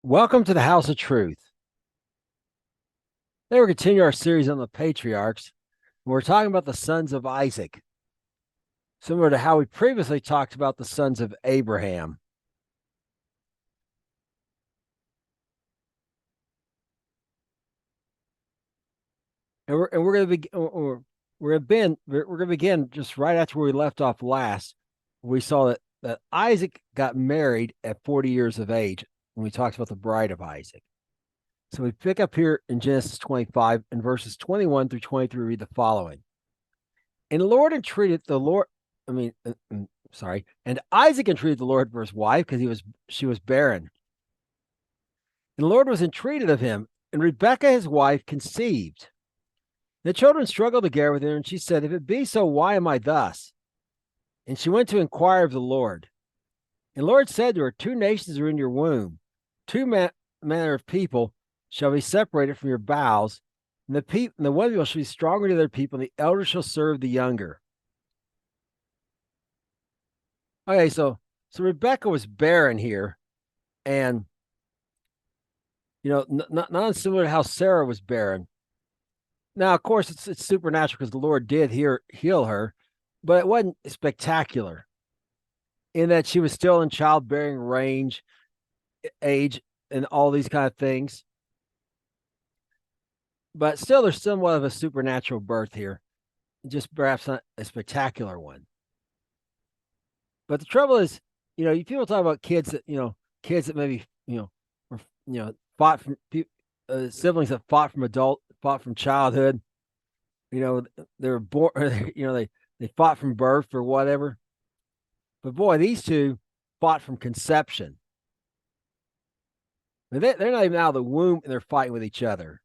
Welcome to the House of Truth. Today we're continuing our series on the patriarchs. And we're talking about the sons of Isaac, similar to how we previously talked about the sons of Abraham. And we're going to be we're going to begin just right after where we left off last. We saw that Isaac got married at 40 years of age when we talked about the bride of Isaac. So we pick up here in Genesis 25 and verses 21 through 23, read the following. And the Lord entreated the Lord, and Isaac entreated the Lord for his wife because she was barren. And the Lord was entreated of him, and Rebekah his wife conceived. The children struggled together with her, and she said, "If it be so, why am I thus?" And she went to inquire of the Lord. And the Lord said to her, "Two nations are in your womb, two manner of people shall be separated from your bowels, and the one people shall be stronger to their people, and the elder shall serve the younger." Okay, so Rebecca was barren here, and not unsimilar to how Sarah was barren. Now, of course, it's supernatural because the Lord did heal her, but it wasn't spectacular in that she was still in childbearing range, age, and all these kind of things. But still, there's somewhat of a supernatural birth here, just perhaps not a spectacular one. But the trouble is, people talk about kids that maybe, were, fought from siblings that fought from childhood. They were born, they fought from birth or whatever. But boy, these two fought from conception. They're not even out of the womb and they're fighting with each other.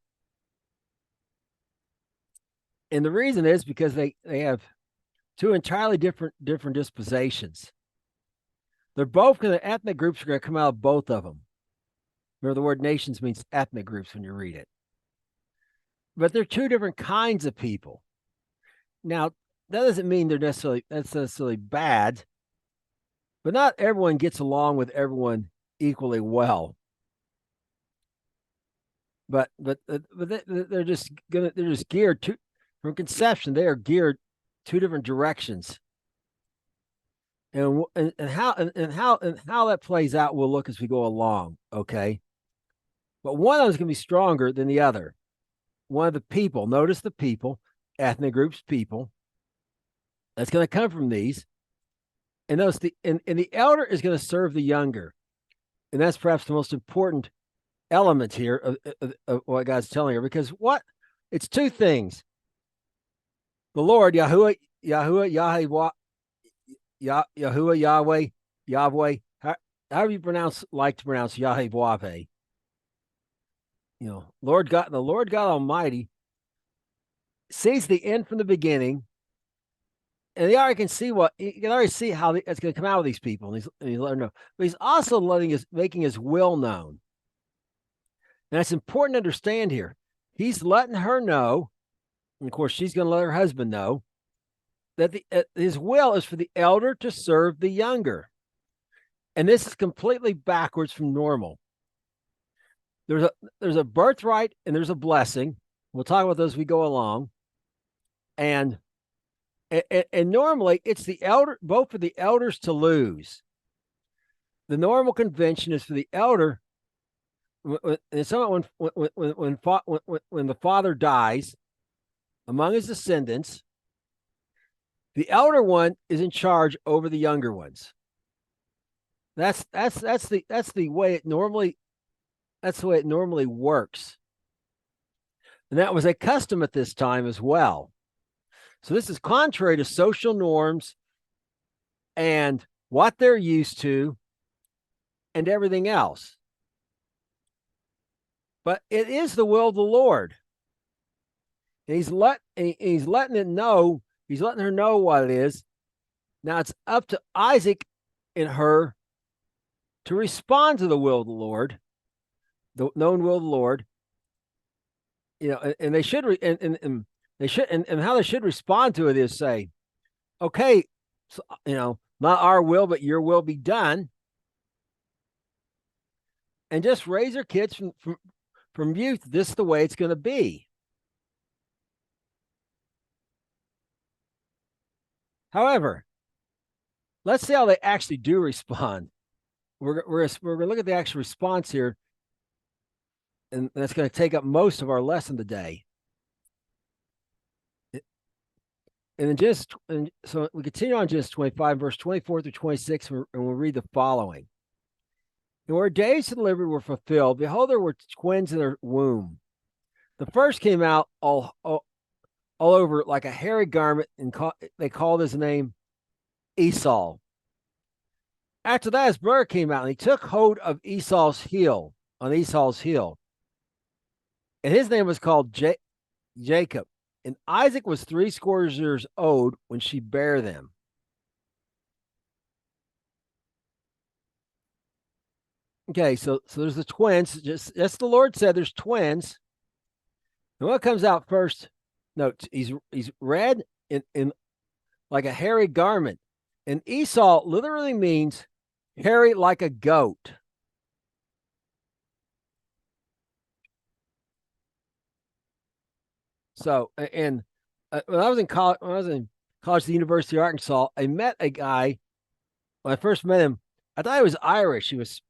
And the reason is because they have two entirely different dispositions. They're both going to, ethnic groups are going to come out of both of them. Remember, the word nations means ethnic groups when you read it. But they're two different kinds of people. Now, that doesn't mean that's necessarily bad, but not everyone gets along with everyone equally well. But they're just geared from conception. They are geared two different directions. And how that plays out, we'll look as we go along. Okay. But one of them is going to be stronger than the other. One of the people, notice the people, ethnic groups, people, that's going to come from these. And notice the elder is going to serve the younger. And that's perhaps the most important element here of what God's telling her, because it's two things. The Lord, Yahuwah, Yahweh, Yahweh, however you like to pronounce Yahweh. Lord God, the Lord God Almighty sees the end from the beginning, and you can already see how it's going to come out with these people, and he's letting know. But he's also making his will known. And that's important to understand here. He's letting her know, and of course she's going to let her husband know, that his will is for the elder to serve the younger. And this is completely backwards from normal. There's a birthright and there's a blessing. We'll talk about those as we go along. And normally it's both for the elders to lose. The normal convention is for the elder, when the father dies among his descendants, the elder one is in charge over the younger ones. That's the way it normally works. And that was a custom at this time as well. So this is contrary to social norms and what they're used to and everything else. But it is the will of the Lord. And he's letting her know what it is. Now it's up to Isaac and her to respond to the will of the Lord, the known will of the Lord. And they should, and how they should respond to it is say, okay, so, not our will, but your will be done. and just raise their kids from youth. This is the way it's going to be. However, let's see how they actually do respond. We're going to look at the actual response here, and that's going to take up most of our lesson today. So we continue on Genesis 25, verse 24 through 26, and we'll read the following. And where days to delivery were fulfilled, behold, there were twins in their womb. The first came out all over like a hairy garment, and they called his name Esau. After that, his brother came out, and he took hold of Esau's heel, and his name was called Jacob. And Isaac was 70 years old when she bare them. Okay, so there's the twins. Just as the Lord said, there's twins. And what comes out first? No, he's red in like a hairy garment. And Esau literally means hairy like a goat. So, and when I was in college, at the University of Arkansas, I met a guy. When I first met him, I thought he was Irish. He was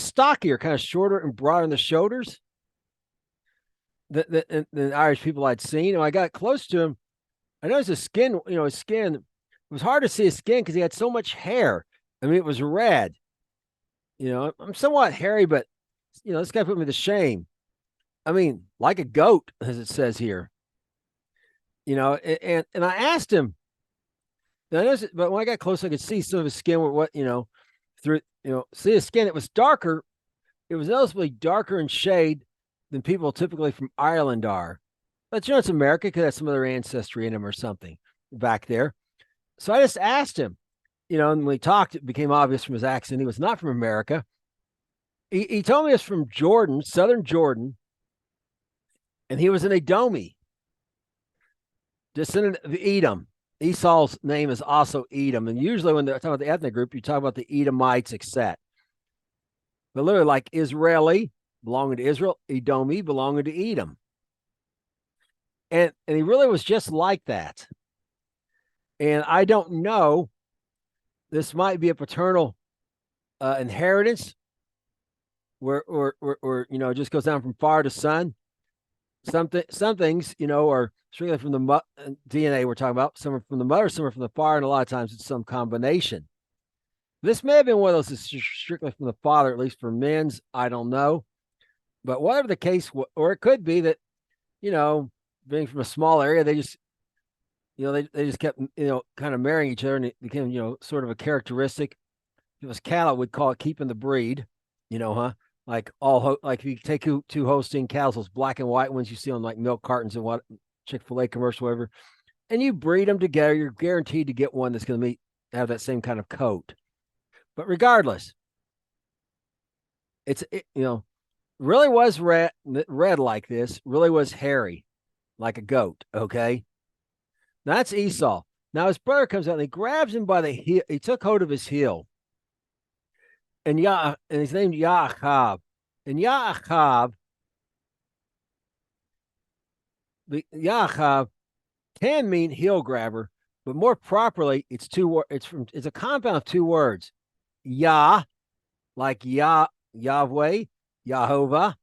stockier, kind of shorter and broader in the shoulders than Irish people I'd seen. And when I got close to him, I noticed his skin. His skin. It was hard to see his skin because he had so much hair. I mean, it was red. I'm somewhat hairy, but this guy put me to shame. I mean, like a goat, as it says here. And I asked him. But when I got close, I could see some of his skin. See his skin. It was darker. It was noticeably darker in shade than people typically from Ireland are. But it's America because that's some other ancestry in him or something back there. So I just asked him. And when he talked, it became obvious from his accent he was not from America. He told me he was from Jordan, southern Jordan. And he was an Edomi, descendant of Edom. Esau's name is also Edom. And usually when they're talking about the ethnic group, you talk about the Edomites, etc. But literally like Israeli, belonging to Israel, Edomi, belonging to Edom. And he really was just like that. And I don't know, this might be a paternal inheritance where it just goes down from father to son. Some things, are strictly from the DNA we're talking about. Some are from the mother, some are from the father, and a lot of times it's some combination. This may have been one of those that's strictly from the father, at least for men's. I don't know. But whatever the case, or it could be that, being from a small area, they just, they just kept, kind of marrying each other, and it became, sort of a characteristic. If it was cattle, we'd call it keeping the breed, Like if you take two Holstein cows, those black and white ones you see on like milk cartons and what Chick-fil-A commercial, whatever, and you breed them together, you're guaranteed to get one that's going to have that same kind of coat. But regardless, really was red like this, really was hairy, like a goat. Okay, now that's Esau. Now his brother comes out and he grabs him by the heel. He took hold of his heel. And his name Yaakov. And Yaakov can mean heel grabber, but more properly, it's a compound of two words. Yah, like Yahweh, Yahovah,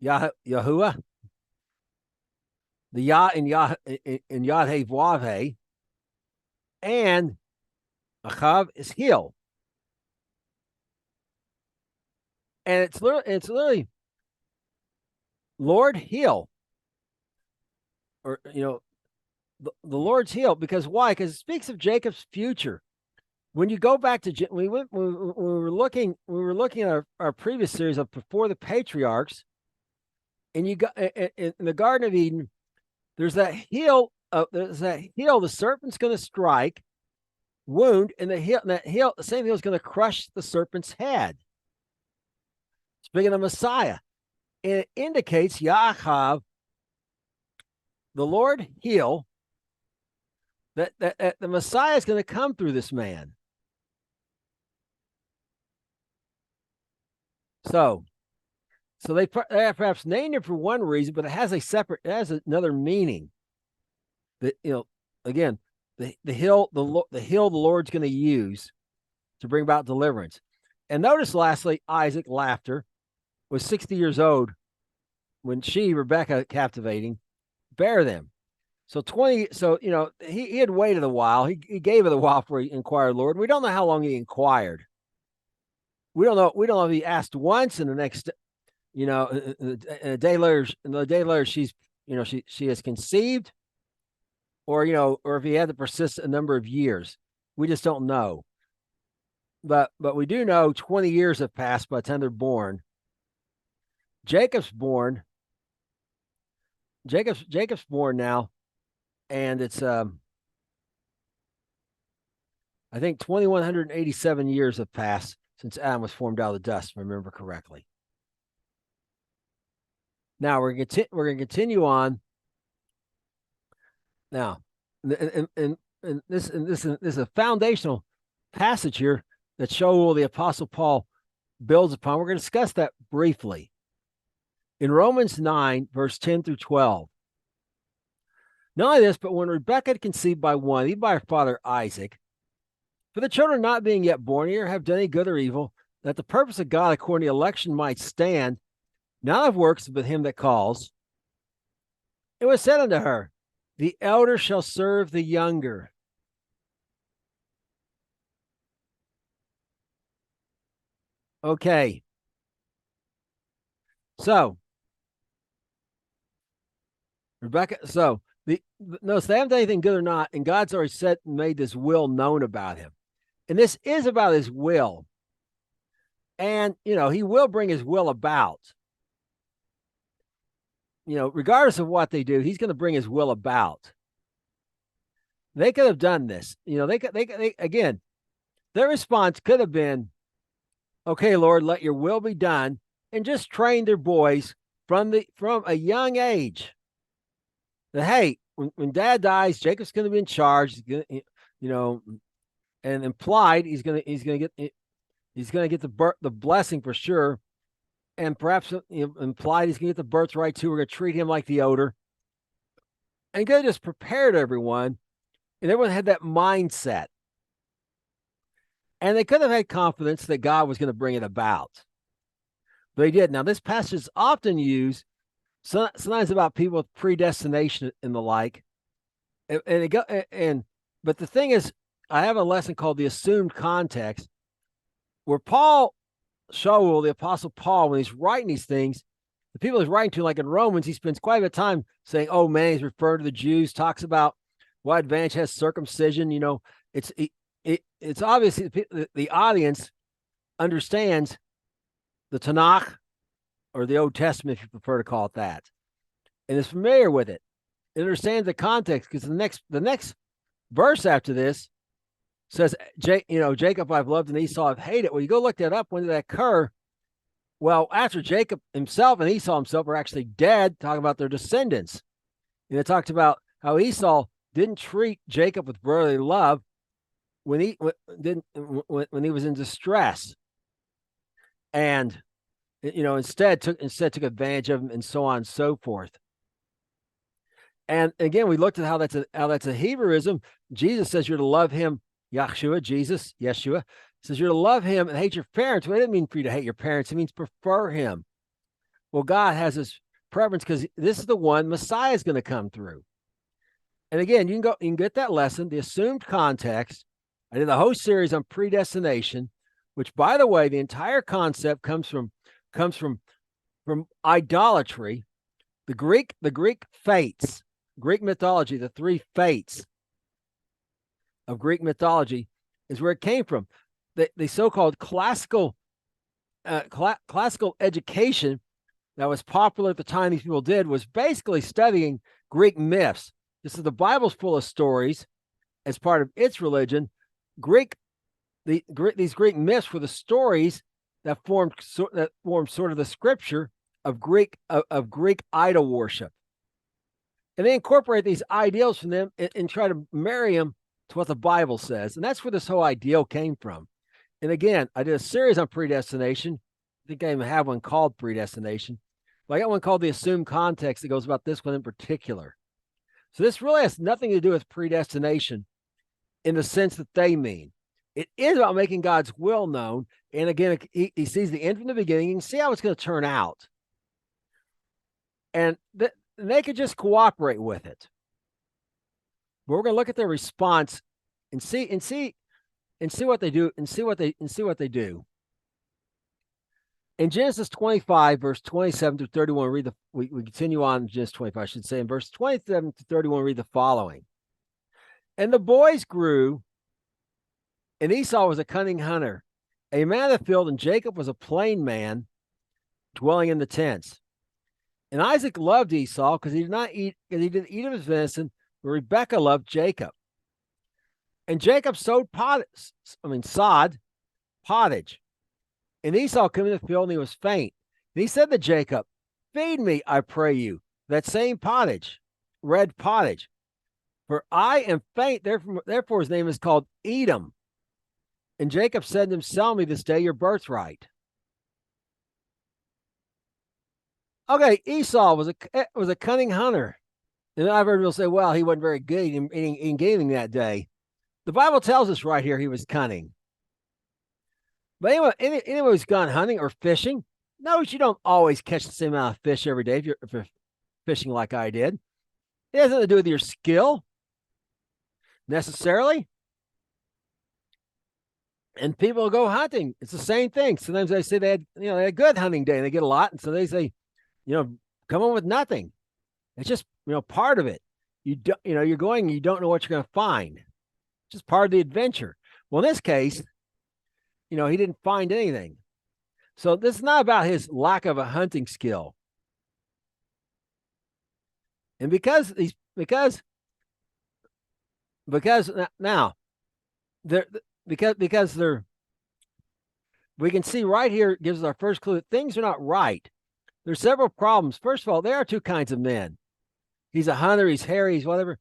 Yahuwah. The Yah in Yad He Vav He, and Achav is heel. And it's literally Lord heel, or the Lord's heel. Because why? Because it speaks of Jacob's future. When you go back to we were looking at our previous series of before the patriarchs, and you got in the Garden of Eden. There's that heel. The serpent's going to strike, wound, and the same heel is going to crush the serpent's head. Speaking of Messiah, and it indicates Yaakov, the Lord heel, that the Messiah is going to come through this man. So they have perhaps named it for one reason, but it has another meaning. That, again, the hill the Lord's going to use to bring about deliverance. And notice, lastly, Isaac, laughter, was 60 years old when Rebecca, captivating, bare them. So he had waited a while. He gave it a while before he inquired, Lord. We don't know how long he inquired. We don't know if he asked once and the next, a day later, she's, she has conceived, or if he had to persist a number of years. We just don't know. But we do know 20 years have passed by the time they're born. Jacob's born now, and it's I think 2,187 years have passed since Adam was formed out of the dust, if I remember correctly. Now we're going to continue on. Now, and this is a foundational passage here that Shaul, the Apostle Paul, builds upon. We're going to discuss that briefly. In Romans 9, verse 10 through 12. Not only this, but when Rebekah had conceived by one, even by her father Isaac, for the children not being yet born, either have done any good or evil, that the purpose of God according to election might stand, not of works, but him that calls, it was said unto her, the elder shall serve the younger. Okay. So, Rebecca, notice they haven't done anything good or not, and God's already made this will known about him. And this is about his will. And, he will bring his will about. Regardless of what they do, he's going to bring his will about. They could have done this. They again, their response could have been, okay, Lord, let your will be done, and just train their boys from a young age that, hey, when dad dies, Jacob's going to be in charge. He's going to, and implied he's going to get the blessing for sure. And perhaps implied he's going to get the birthright too. We're going to treat him like the elder. And God just prepared everyone, and everyone had that mindset. And they could have had confidence that God was going to bring it about. But they did. Now, this passage is often used sometimes about people with predestination and the like. But the thing is, I have a lesson called the assumed context, where Shaul, the Apostle Paul, when he's writing these things, the people he's writing to, like in Romans, he spends quite a bit of time saying, oh man, he's referring to the Jews, talks about what advantage has circumcision. It's obviously the audience understands the Tanakh, or the Old Testament, if you prefer to call it that, and is familiar with it. It understands the context, because the next verse after this says, Jacob I've loved and Esau I've hated. Well, you go look that up. When did that occur? Well, after Jacob himself and Esau himself are actually dead, talking about their descendants. And it talks about how Esau didn't treat Jacob with brotherly love when he was in distress, and instead took advantage of him, and so on and so forth. And again, we looked at how that's a Hebrewism. Jesus says you're to love him. Yeshua says you're to love him and hate your parents. Well, it didn't mean for you to hate your parents. It means prefer him. Well, God has his preference because this is the one Messiah is going to come through. And again, you can get that lesson, the assumed context. I did a whole series on predestination, which, by the way, the entire concept comes from idolatry. The Greek fates, Greek mythology, the three fates of Greek mythology is where it came from. The so-called classical education that was popular at the time these people did was basically studying Greek myths. This is the Bible's full of stories as part of its religion. These Greek myths were the stories that formed sort of the scripture of Greek idol worship, and they incorporate these ideals from them and try to marry them to what the Bible says. And that's where this whole ideal came from. And again, I did a series on predestination, think I even have one called predestination. But I got one called the assumed context that goes about this one in particular. So this really has nothing to do with predestination in the sense that they mean. It is about making God's will known. And again, he sees the end from the beginning. You can see how it's going to turn out. And they could just cooperate with it. But we're going to look at their response and see what they do and see what they do. In Genesis 25, verse 27 through 31, we continue on in Genesis 25, I should say. In verse 27 to 31, read the following. And the boys grew, and Esau was a cunning hunter, a man of the field, and Jacob was a plain man, dwelling in the tents. And Isaac loved Esau because he didn't eat of his venison, but Rebekah loved Jacob. And Jacob sowed pottage. And Esau came in the field, and he was faint. And he said to Jacob, feed me, I pray you, that same pottage, red pottage. For I am faint, therefore his name is called Edom. And Jacob said to him, sell me this day your birthright. Okay, Esau was a cunning hunter. And I've heard people say, well, he wasn't very good in gaming that day. The Bible tells us right here he was cunning. But anyone who's gone hunting or fishing knows you don't always catch the same amount of fish every day if you're fishing like I did. It has nothing to do with your skill necessarily. And people go hunting. It's the same thing. Sometimes they say they had a good hunting day and they get a lot. And so they say, come on with nothing. It's just, part of it. You're going, you don't know what you're going to find. It's just part of the adventure. Well, in this case, he didn't find anything. So this is not about his lack of a hunting skill. And because now we can see right here, it gives us our first clue that things are not right. There's several problems. First of all, there are two kinds of men. He's a hunter, he's hairy, he's whatever.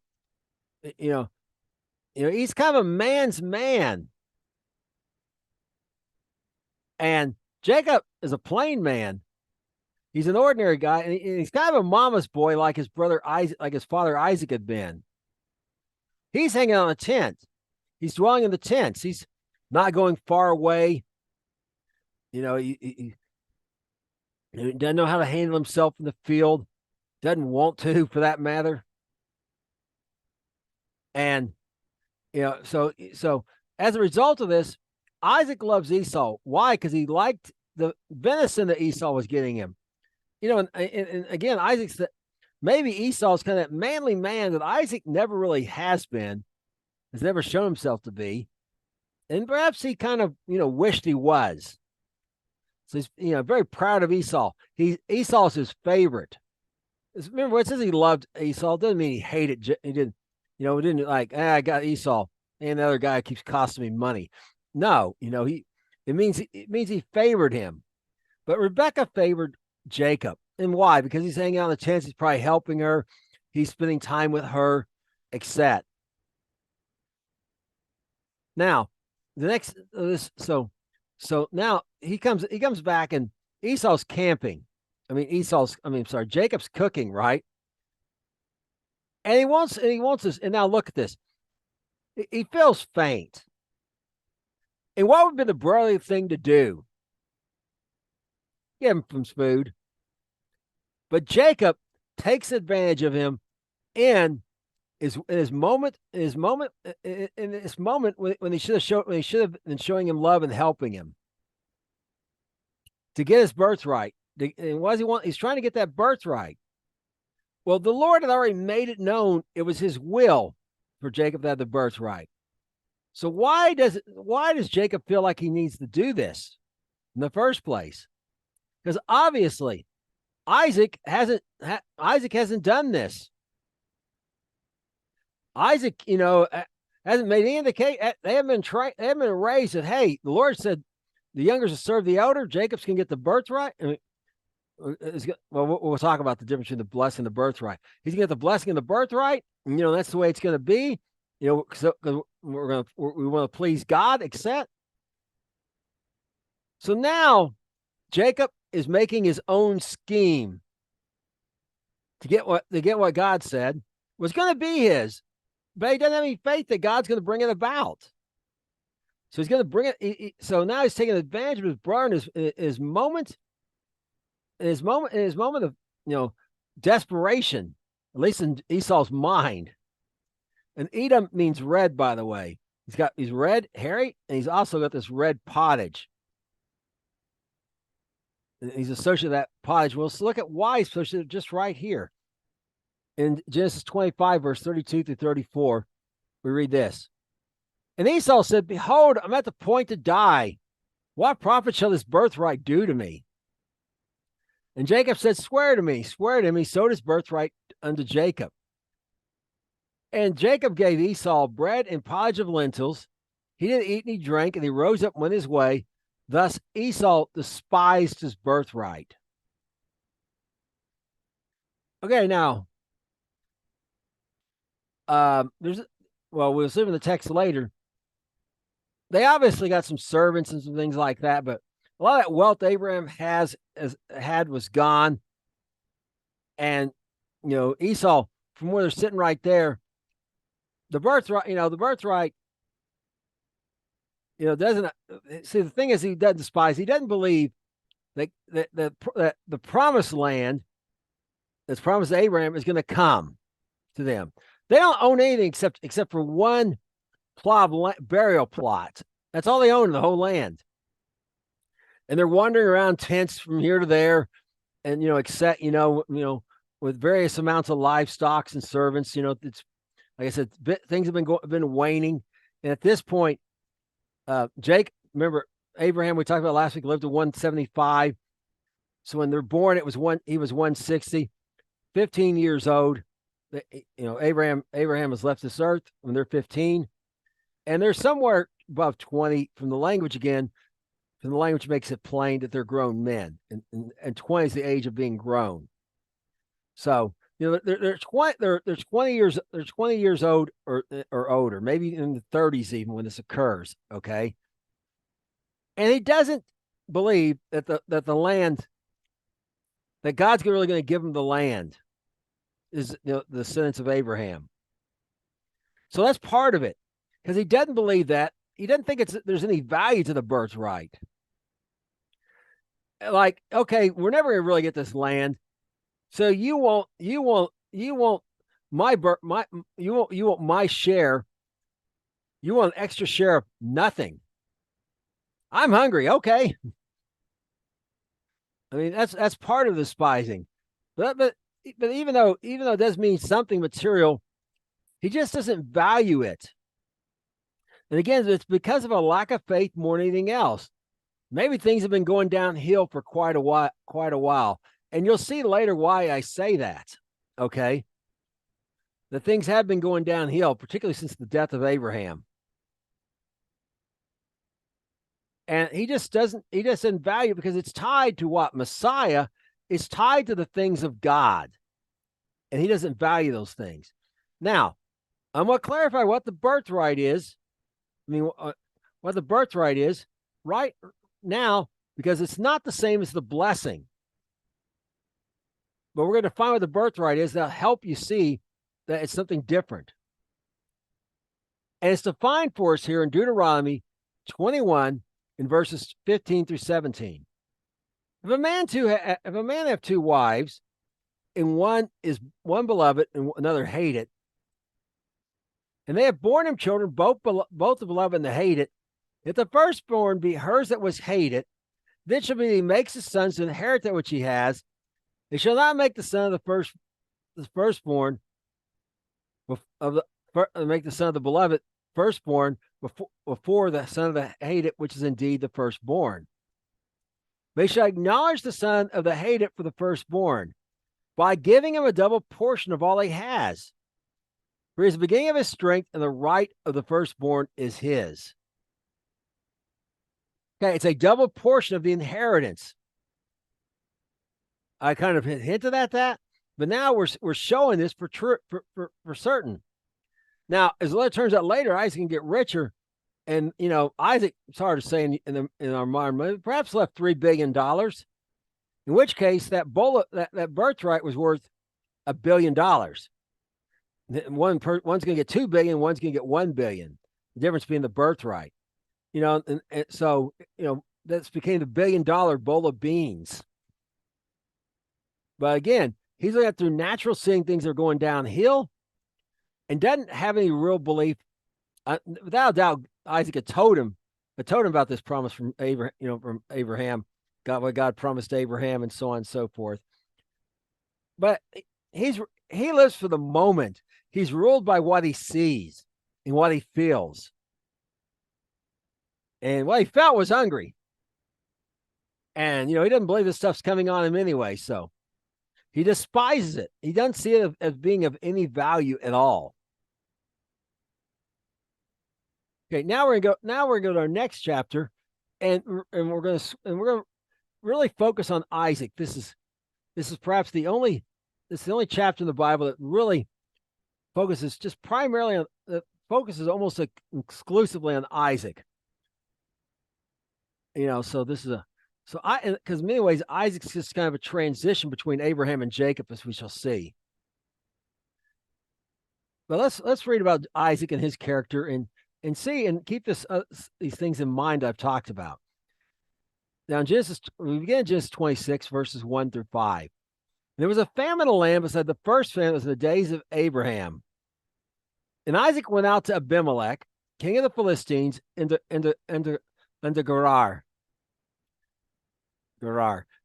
He's kind of a man's man. And Jacob is a plain man. He's an ordinary guy, and he's kind of a mama's boy, like his brother Isaac, like his father Isaac had been. He's hanging on a tent. He's dwelling in the tents. He's not going far away. He doesn't know how to handle himself in the field. Doesn't want to, for that matter. And so as a result of this, Isaac loves Esau. Why? Because he liked the venison that Esau was getting him. And again, Isaac's maybe Esau's kind of that manly man that Isaac never really has never shown himself to be. And perhaps he kind of, wished he was. So he's, very proud of Esau. Esau's his favorite. Remember, it says he loved Esau. It doesn't mean he hated. He didn't, it didn't like, I got Esau and the other guy keeps costing me money. No, it means he favored him. But Rebekah favored Jacob. And why? Because he's hanging out in the tents. He's probably helping her. He's spending time with her, etc. Now, so now he comes back and Esau's camping. Jacob's cooking, right? And he wants this. And now look at this. He feels faint. And what would be the brotherly thing to do? Give him some food. But Jacob takes advantage of him in this moment when he should have been showing him love and helping him to get his birthright. And what does he want? He's trying to get that birthright. Well, the Lord had already made it known it was his will for Jacob to have the birthright. So why does Jacob feel like he needs to do this in the first place? Because obviously Isaac hasn't done this. Isaac, hasn't made any indication. They haven't been raised that, hey, the Lord said the younger to serve the elder. Jacob's can get the birthright. We'll talk about the difference between the blessing and the birthright. He's gonna get the blessing and the birthright. And, that's the way it's gonna be. So we want to please God, etc. So now Jacob is making his own scheme to get what God said was going to be his, but he doesn't have any faith that God's going to bring it about. So he's going to bring it. So now he's taking advantage of his brother in his moment of desperation, at least in Esau's mind. And Edom means red, by the way. He's red, hairy, and he's also got this red pottage. And he's associated with that pottage. Well, let's look at why he's associated just right here. In Genesis 25, verse 32 through 34, we read this. And Esau said, behold, I'm at the point to die. What profit shall this birthright do to me? And Jacob said, swear to me. He sold his birthright unto Jacob. And Jacob gave Esau bread and pottage of lentils. He didn't eat and he drank, and he rose up and went his way. Thus Esau despised his birthright. Okay, now, we'll see in the text later. They obviously got some servants and some things like that, but a lot of that wealth Abraham had was gone. And, Esau, from where they're sitting right there, the birthright, doesn't see. The thing is, he doesn't despise. He doesn't believe that the promised land that's promised to Abraham is going to come to them. They don't own anything except for one plot of land, burial plot. That's all they own in the whole land. And they're wandering around tents from here to there, and except with various amounts of livestock and servants. It's like I said, things have been waning, and at this point, Jake, remember Abraham, we talked about last week, lived to 175. So when they're born, he was 160, 15 years old. Abraham has left this earth when they're 15, and they're somewhere above 20 from the language again. From the language makes it plain that they're grown men, and 20 is the age of being grown. So they're 20 years old or older, maybe in the 30s even when this occurs. Okay, and he doesn't believe that the land that God's really going to give him the land is the descendants of Abraham. So that's part of it, because he doesn't believe that. He doesn't think there's any value to the birthright. Like, okay, we're never going to really get this land. So you want my share. You want an extra share of nothing. I'm hungry. Okay. I mean, that's part of the despising. But even though it does mean something material, he just doesn't value it. And again, it's because of a lack of faith more than anything else. Maybe things have been going downhill for quite a while. And you'll see later why I say that. Okay. The things have been going downhill, particularly since the death of Abraham. And he doesn't value it because it's tied to what? Messiah is tied to the things of God. And he doesn't value those things. Now, I'm going to clarify what the birthright is. What the birthright is right now, because it's not the same as the blessing. But we're going to find what the birthright is that'll help you see that it's something different. And it's defined for us here in Deuteronomy 21 in verses 15 through 17. If a man have two wives, and one beloved and another hated, and they have borne him children, both the beloved and the hated, if the firstborn be hers that was hated, then shall be he makes his sons to inherit that which he has. They shall not make the son of the firstborn make the son of the beloved firstborn before the son of the hated, which is indeed the firstborn. They shall acknowledge the son of the hated for the firstborn by giving him a double portion of all he has. For he is the beginning of his strength, and the right of the firstborn is his. Okay, it's a double portion of the inheritance. I kind of hinted at that, but now we're showing this for certain. Now, as it turns out later, Isaac can get richer, And Isaac, it's hard to say in our modern, perhaps left $3 billion. In which case, that birthright was worth $1 billion. One's going to get 2 billion, one's going to get 1 billion. The difference being the birthright. And so that's became the $1 billion bowl of beans. But again, he's looking at through natural seeing things are going downhill, and doesn't have any real belief. Without a doubt, Isaac had told him about this promise from Abraham, what God promised Abraham, and so on and so forth. But he lives for the moment. He's ruled by what he sees and what he feels. And what he felt was hungry. And, he doesn't believe this stuff's coming on him anyway. So he despises it. He doesn't see it as being of any value at all. Okay, now we're gonna go to our next chapter, and we're gonna really focus on Isaac. This is perhaps the only chapter in the Bible that really focuses just primarily on focuses almost exclusively on Isaac. So this is because in many ways Isaac's just kind of a transition between Abraham and Jacob, as we shall see. But let's read about Isaac and his character and see and keep these things in mind I've talked about. Now in we begin in Genesis 26, verses 1 through 5. There was a famine in the land beside the first famine was in the days of Abraham. And Isaac went out to Abimelech, king of the Philistines, into Gerar.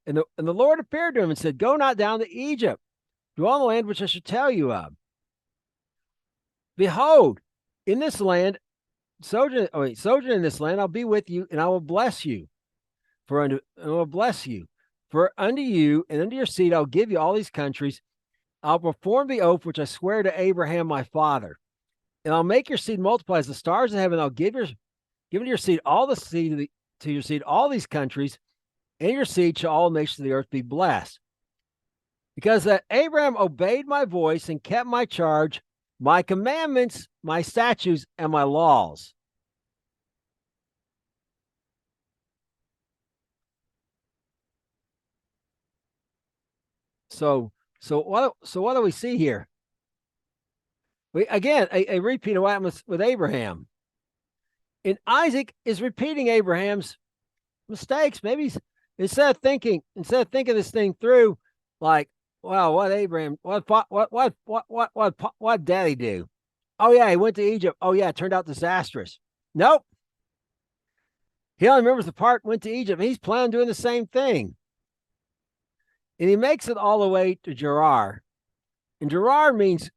And the Lord appeared to him and said, "Go not down to Egypt, dwell in the land which I shall tell you of. Behold, in this land, sojourn in this land, I'll be with you, and I will bless you. For unto you and unto your seed I'll give you all these countries. I'll perform the oath which I swear to Abraham my father, and I'll make your seed multiply as the stars of heaven. I'll give to your seed all the seed to your seed all these countries, and your seed shall all nations of the earth be blessed. Because that Abraham obeyed my voice and kept my charge, my commandments, my statutes, and my laws." So what do we see here? Again, a repeat of what happened with Abraham. And Isaac is repeating Abraham's mistakes. Maybe instead of thinking this thing through, like, well, what daddy do? Oh yeah, he went to Egypt. Oh yeah, it turned out disastrous. Nope. He only remembers the part went to Egypt. He's planning on doing the same thing. And he makes it all the way to Gerar. And Gerar means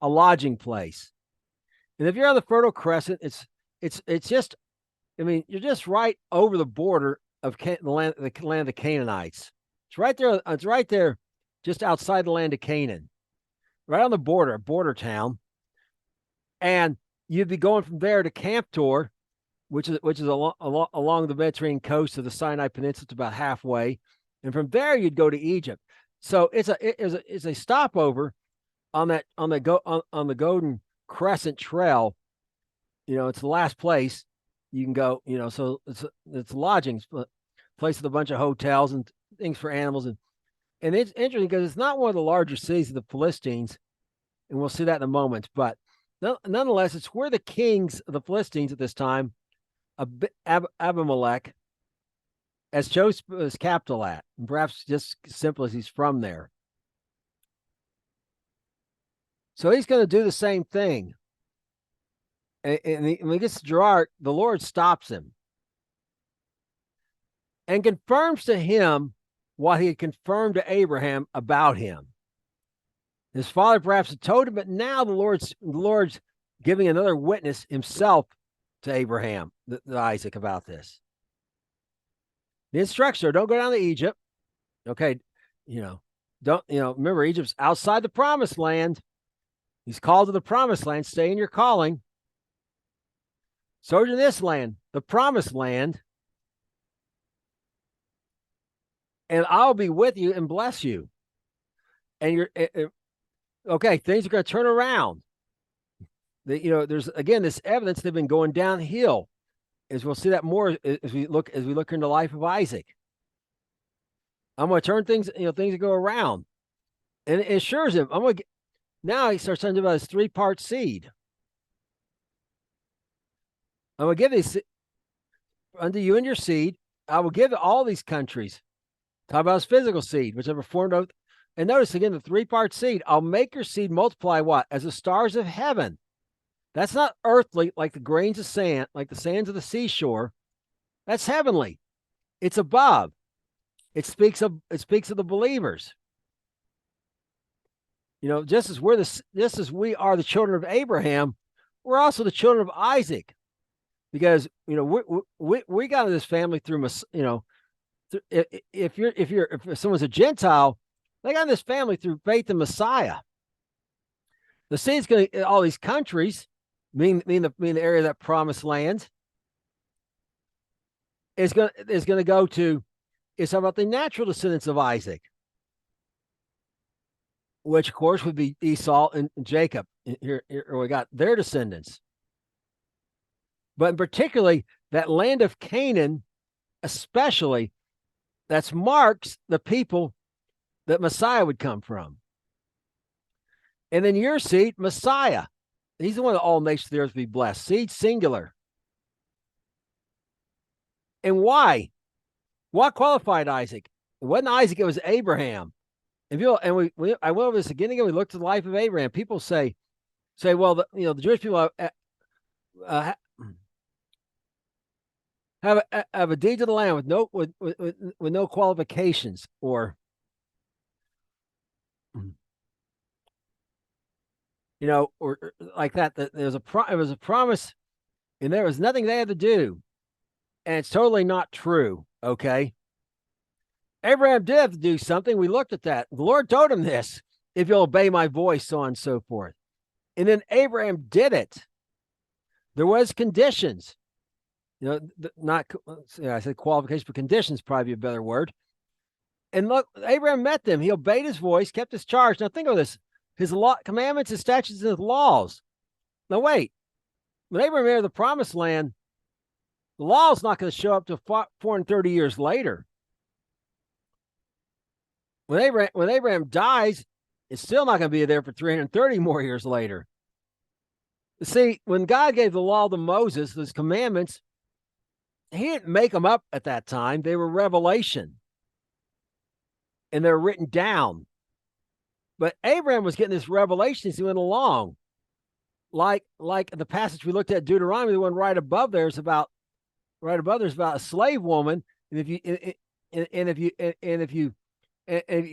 a lodging place. And if you're on the Fertile Crescent, it's just, you're just right over the border of the land of the Canaanites. It's right there. It's right there, just outside the land of Canaan, right on the border town. And you'd be going from there to Camptor, which is along the Mediterranean coast of the Sinai Peninsula. It's about halfway. And from there, you'd go to Egypt. So it's a stopover on the Golden Crescent Trail. It's the last place you can go. So it's lodgings, place with a bunch of hotels and things for animals, and it's interesting because it's not one of the larger cities of the Philistines, and we'll see that in a moment. But nonetheless, it's where the kings of the Philistines at this time, Abimelech, as chose his capital at, and perhaps just simple as he's from there. So he's going to do the same thing. And when he gets to Gerar, the Lord stops him and confirms to him what he had confirmed to Abraham about him. His father perhaps had told him, but now the Lord's giving another witness himself to Abraham, to Isaac, about this. The instructions are, don't go down to Egypt. Okay, don't, remember, Egypt's outside the promised land. He's called to the promised land. Stay in your calling. Sojourn in this land, the promised land, and I'll be with you and bless you. And okay, things are going to turn around. there's again this evidence they've been going downhill. As we'll see that more as we look into the life of Isaac. I'm going to turn things, things that go around, and it assures him. Now he starts talking about his 3-part seed. I'm going to give these unto you and your seed. I will give all these countries. Talk about his physical seed, which I performed oath. And notice again the 3-part seed. I'll make your seed multiply what? As the stars of heaven. That's not earthly, like the grains of sand, like the sands of the seashore. That's heavenly. It's above. It speaks of the believers. Just as we are the children of Abraham, we're also the children of Isaac, because we got in this family through if someone's a Gentile, they got in this family through faith in Messiah. The seed's going to all these countries. Mean the area of that promised land is going to go to. It's about the natural descendants of Isaac, which of course would be Esau and Jacob. Here we got their descendants, but particularly that land of Canaan, especially, that's marks the people that Messiah would come from. And then your seed, Messiah. He's the one that all nations of the earth be blessed. Seed singular. And why? What qualified Isaac? It wasn't Isaac, it was Abraham. I went over this again and again. We looked at the life of Abraham. People say, well, the Jewish people have a deed to the land with no qualifications, or or like that. That it was a promise, and there was nothing they had to do, and it's totally not true. Okay, Abraham did have to do something. We looked at that. The Lord told him this: if you'll obey my voice, so on and so forth. And then Abraham did it. There was conditions. I said qualifications, but conditions probably a better word. And look, Abraham met them. He obeyed his voice, kept his charge. Now think of this: his law, commandments, his statutes, and his laws. Now wait, when Abraham entered the promised land, the law is not going to show up to 430 years later. When Abraham dies, it's still not going to be there for 330 more years later. See, when God gave the law to Moses, those commandments, he didn't make them up at that time. They were revelation, and they're written down. But Abraham was getting this revelation as he went along. Like the passage we looked at, Deuteronomy, the one right above there's about a slave woman, and if you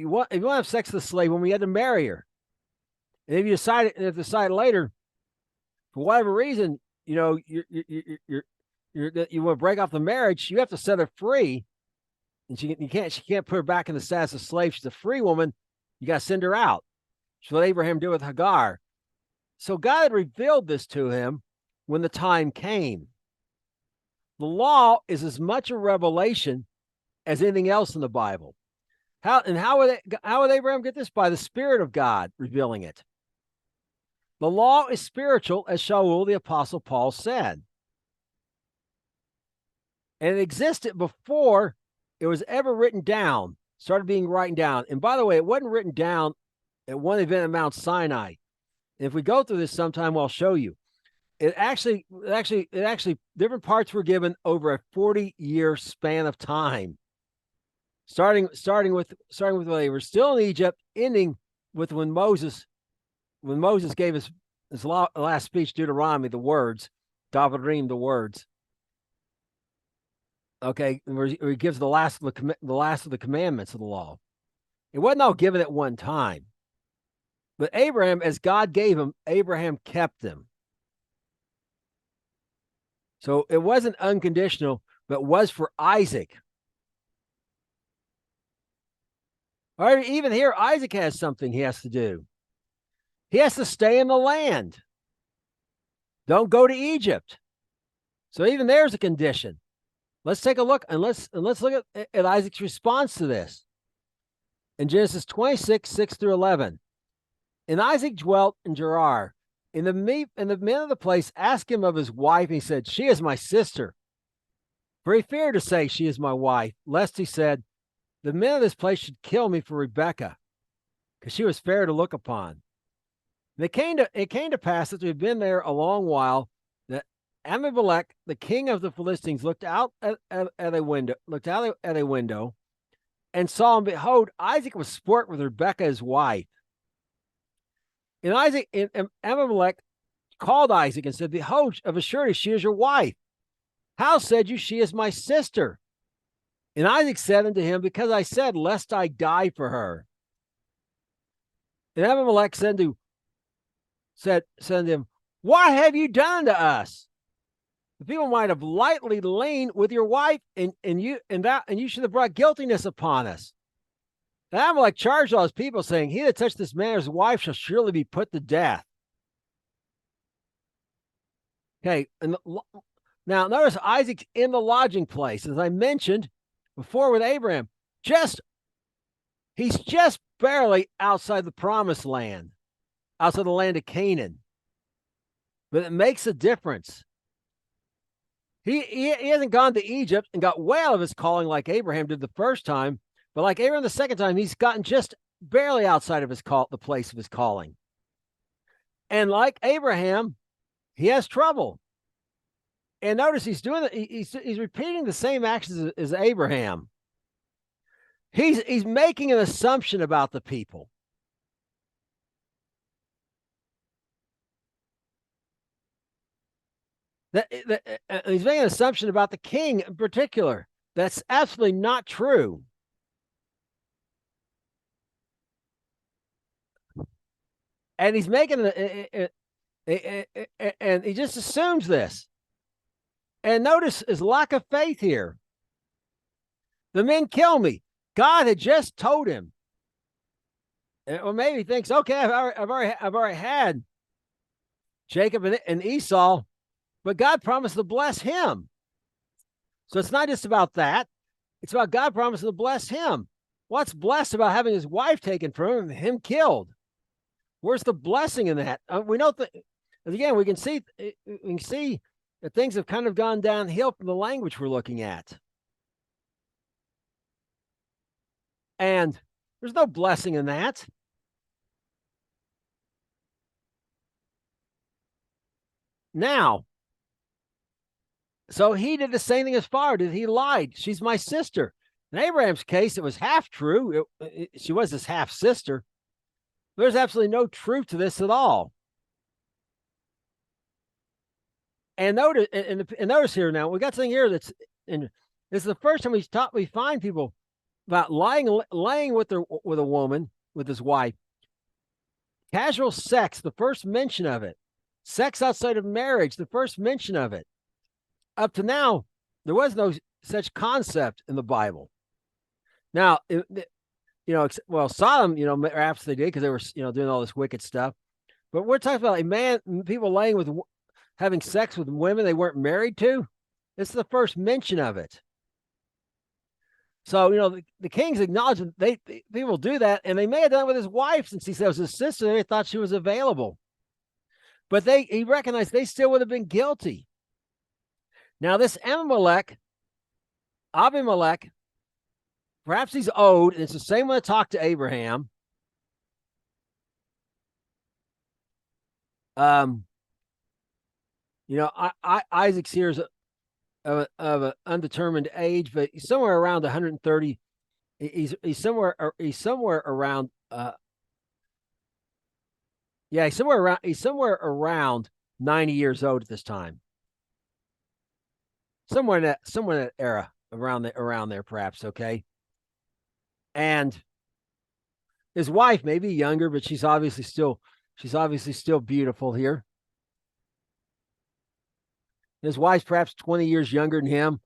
want to have sex with a slave woman, you had to marry her. And if you decide later, for whatever reason, you want to break off the marriage, you have to set her free, and she can't put her back in the status of slave. She's a free woman. You got to send her out. That's what Abraham did with Hagar. So God had revealed this to him when the time came. The law is as much a revelation as anything else in the Bible. How would Abraham get this? By the Spirit of God revealing it. The law is spiritual, as Shaul the Apostle Paul said. And it existed before it was ever written down, started being written down. And by the way, it wasn't written down at one event at Mount Sinai. And if we go through this sometime, I'll show you. It actually, different parts were given over a 40-year span of time. Starting with when they were still in Egypt, ending with when Moses gave his last speech, Deuteronomy, the words, Davarim, the words. Okay, where he gives the last of the commandments of the law. It wasn't all given at one time, but Abraham, as God gave him, Abraham kept them. So it wasn't unconditional, but was for Isaac. All right, even here, Isaac has something he has to do. He has to stay in the land. Don't go to Egypt. So even there's a condition. Let's take a look, and let's look at Isaac's response to this. In Genesis 26, 6 through 11. And Isaac dwelt in Gerar, And the men of the place asked him of his wife, and he said, "She is my sister." For he feared to say, "She is my wife," lest he said, "The men of this place should kill me for Rebekah, because she was fair to look upon." And it came to pass that we've been there a long while, that Abimelech, the king of the Philistines, looked out at a window, and saw, and behold, Isaac was sport with Rebekah his wife. And Abimelech called Isaac and said, "Behold, of a surety she is your wife. How said you, she is my sister?" And Isaac said unto him, "Because I said, lest I die for her." And Abimelech said to him, "What have you done to us? The people might have lightly lain with your wife, and you should have brought guiltiness upon us." And Abimelech charged all his people, saying, "He that touched this man's wife shall surely be put to death." Okay, and now notice Isaac's in the lodging place, as I mentioned before with Abraham. He's just barely outside the promised land, outside the land of Canaan. But it makes a difference. He hasn't gone to Egypt and got way out of his calling like Abraham did the first time, but like Abraham the second time, he's gotten just barely outside of the place of his calling. And like Abraham, he has trouble. And notice he's repeating the same actions as Abraham. He's making an assumption about the people. He's making an assumption about the king in particular. That's absolutely not true. And he's making and he just assumes this. And notice his lack of faith here. The men kill me. God had just told him. Or maybe he thinks, okay, I've already had Jacob and Esau, but God promised to bless him. So it's not just about that. It's about God promising to bless him. What's blessed about having his wife taken from him and him killed? Where's the blessing in that? We know that, again, we can see that things have kind of gone downhill from the language we're looking at. And there's no blessing in that. Now, so he did the same thing as father did. He lied. She's my sister. In Abraham's case, it was half true. She was his half sister. There's absolutely no truth to this at all. And notice here now, we got something here this is the first time we find people about laying with a woman, with his wife. Casual sex, the first mention of it. Sex outside of marriage, the first mention of it. Up to now, there was no such concept in the Bible. Now, Sodom, perhaps they did because they were, doing all this wicked stuff. But we're talking about people having sex with women they weren't married to. This is the first mention of it. So, the kings acknowledged that people do that, and they may have done it with his wife since he said it was his sister. They thought she was available. But he recognized they still would have been guilty. Now, this Abimelech, perhaps he's old, and it's the same one that talked to Abraham. Isaac's here is of an undetermined age, but he's somewhere around 130. He's somewhere around. He's somewhere around 90 years old at this time. Somewhere in that era, around there, perhaps. Okay. And his wife may be younger, but she's obviously still beautiful here. His wife's perhaps 20 years younger than him.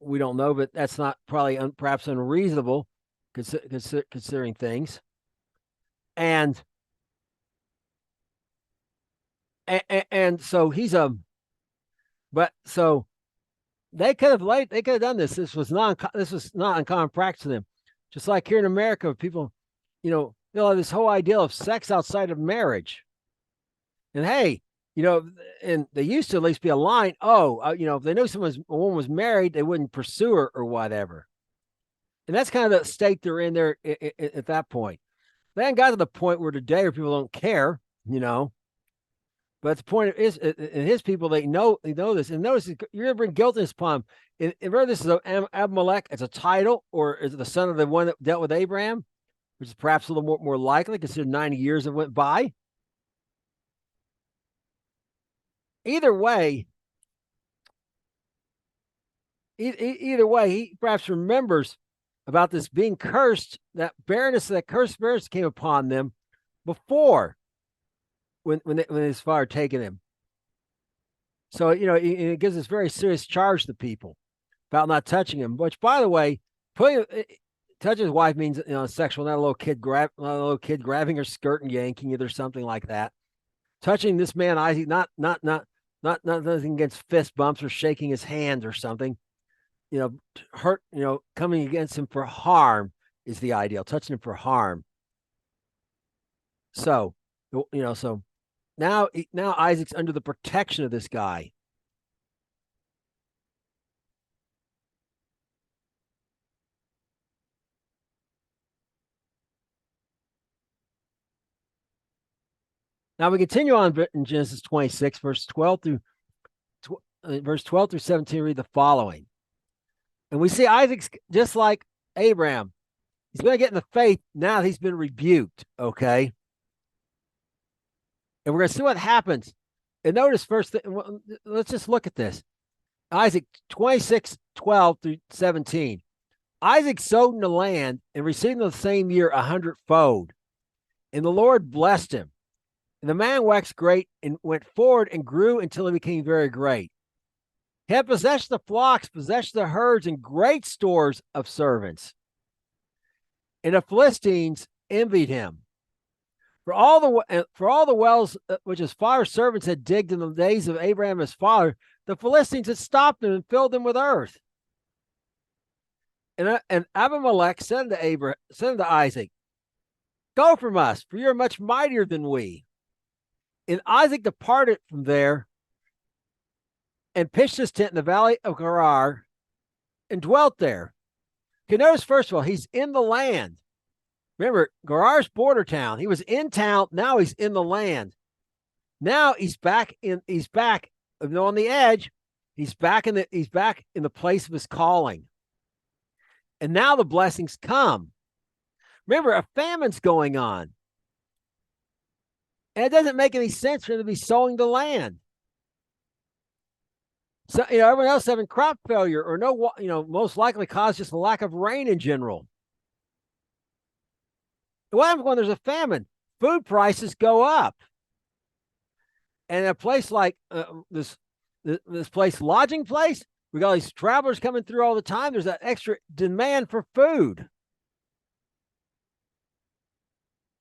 We don't know, but that's not probably perhaps unreasonable considering things. And so he's so they could have done this. This was not uncommon practice to them. Just like here in America, people, they'll have this whole idea of sex outside of marriage. And hey, you know, and they used to at least be a line. Oh, if they knew a woman was married, they wouldn't pursue her or whatever. And that's kind of the state they're in there at that point. They haven't got to the point where today where people don't care, you know. But the point is, in his people, they know this, and notice you're going to bring guiltiness upon him. And whether this is Abimelech as a title, or is it the son of the one that dealt with Abraham, which is perhaps a little more likely, considering 90 years that went by. Either way, either way, he perhaps remembers about this being cursed, that cursed barrenness came upon them before when his father taken him. So, it gives this very serious charge to people about not touching him, which, by the way, touching his wife means, sexual, not a little kid grabbing her skirt and yanking it or something like that. Touching this man, Isaac, not nothing against fist bumps or shaking his hand or something, hurt, coming against him for harm is the ideal, touching him for harm. So, so now Isaac's under the protection of this guy. Now we continue on in Genesis 26, verse 12 through 17, read the following. And we see Isaac's just like Abraham. He's going to get in the faith now that he's been rebuked, okay? And we're going to see what happens. And notice first, let's just look at this. Isaac 26, 12 through 17. Isaac sowed in the land and received in the same year 100-fold. And the Lord blessed him. And the man waxed great and went forward and grew until he became very great. He had possessed the flocks, possessed the herds, and great stores of servants. And the Philistines envied him. For all the wells which his father's servants had digged in the days of Abraham his father, the Philistines had stopped them and filled them with earth. And Abimelech said to Isaac, "Go from us, for you are much mightier than we." And Isaac departed from there and pitched his tent in the valley of Gerar and dwelt there. Okay, notice first of all, he's in the land. Remember, Gerar's border town. He was in town. Now he's in the land. Now he's back on the edge. He's back in the place of his calling. And now the blessings come. Remember, a famine's going on. And it doesn't make any sense for him to be sowing the land. So, everyone else having crop failure or most likely caused just a lack of rain in general. What happens when there's a famine? Food prices go up. And a place like this place, lodging place, we got all these travelers coming through all the time. There's that extra demand for food.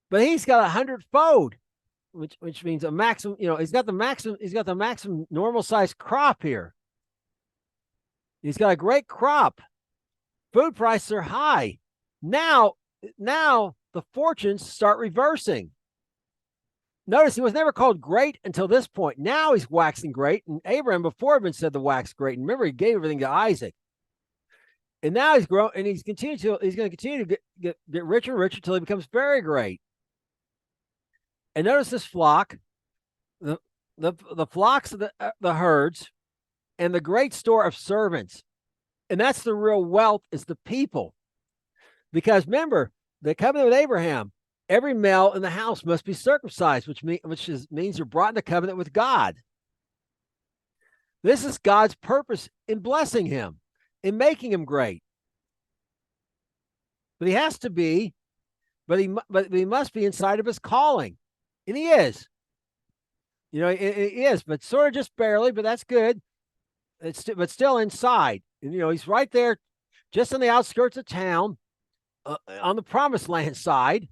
But he's got 100-fold, which means a maximum, he's got the maximum normal size crop here. He's got a great crop. Food prices are high. Now the fortunes start reversing. Notice he was never called great until this point. Now he's waxing great. And Abraham before had been said to wax great. And remember, he gave everything to Isaac. And now he's grown, and he's going to continue to get richer and richer until he becomes very great. And notice this flock, the flocks of the herds, and the great store of servants. And that's the real wealth, is the people. Because remember, the covenant with Abraham, every male in the house must be circumcised, which means you're brought into covenant with God. This is God's purpose in blessing him, in making him great. But he has to be, but he must be inside of his calling. And he is. He is, but sort of just barely, but that's good. But still inside. And, he's right there, just on the outskirts of town, on the promised land side.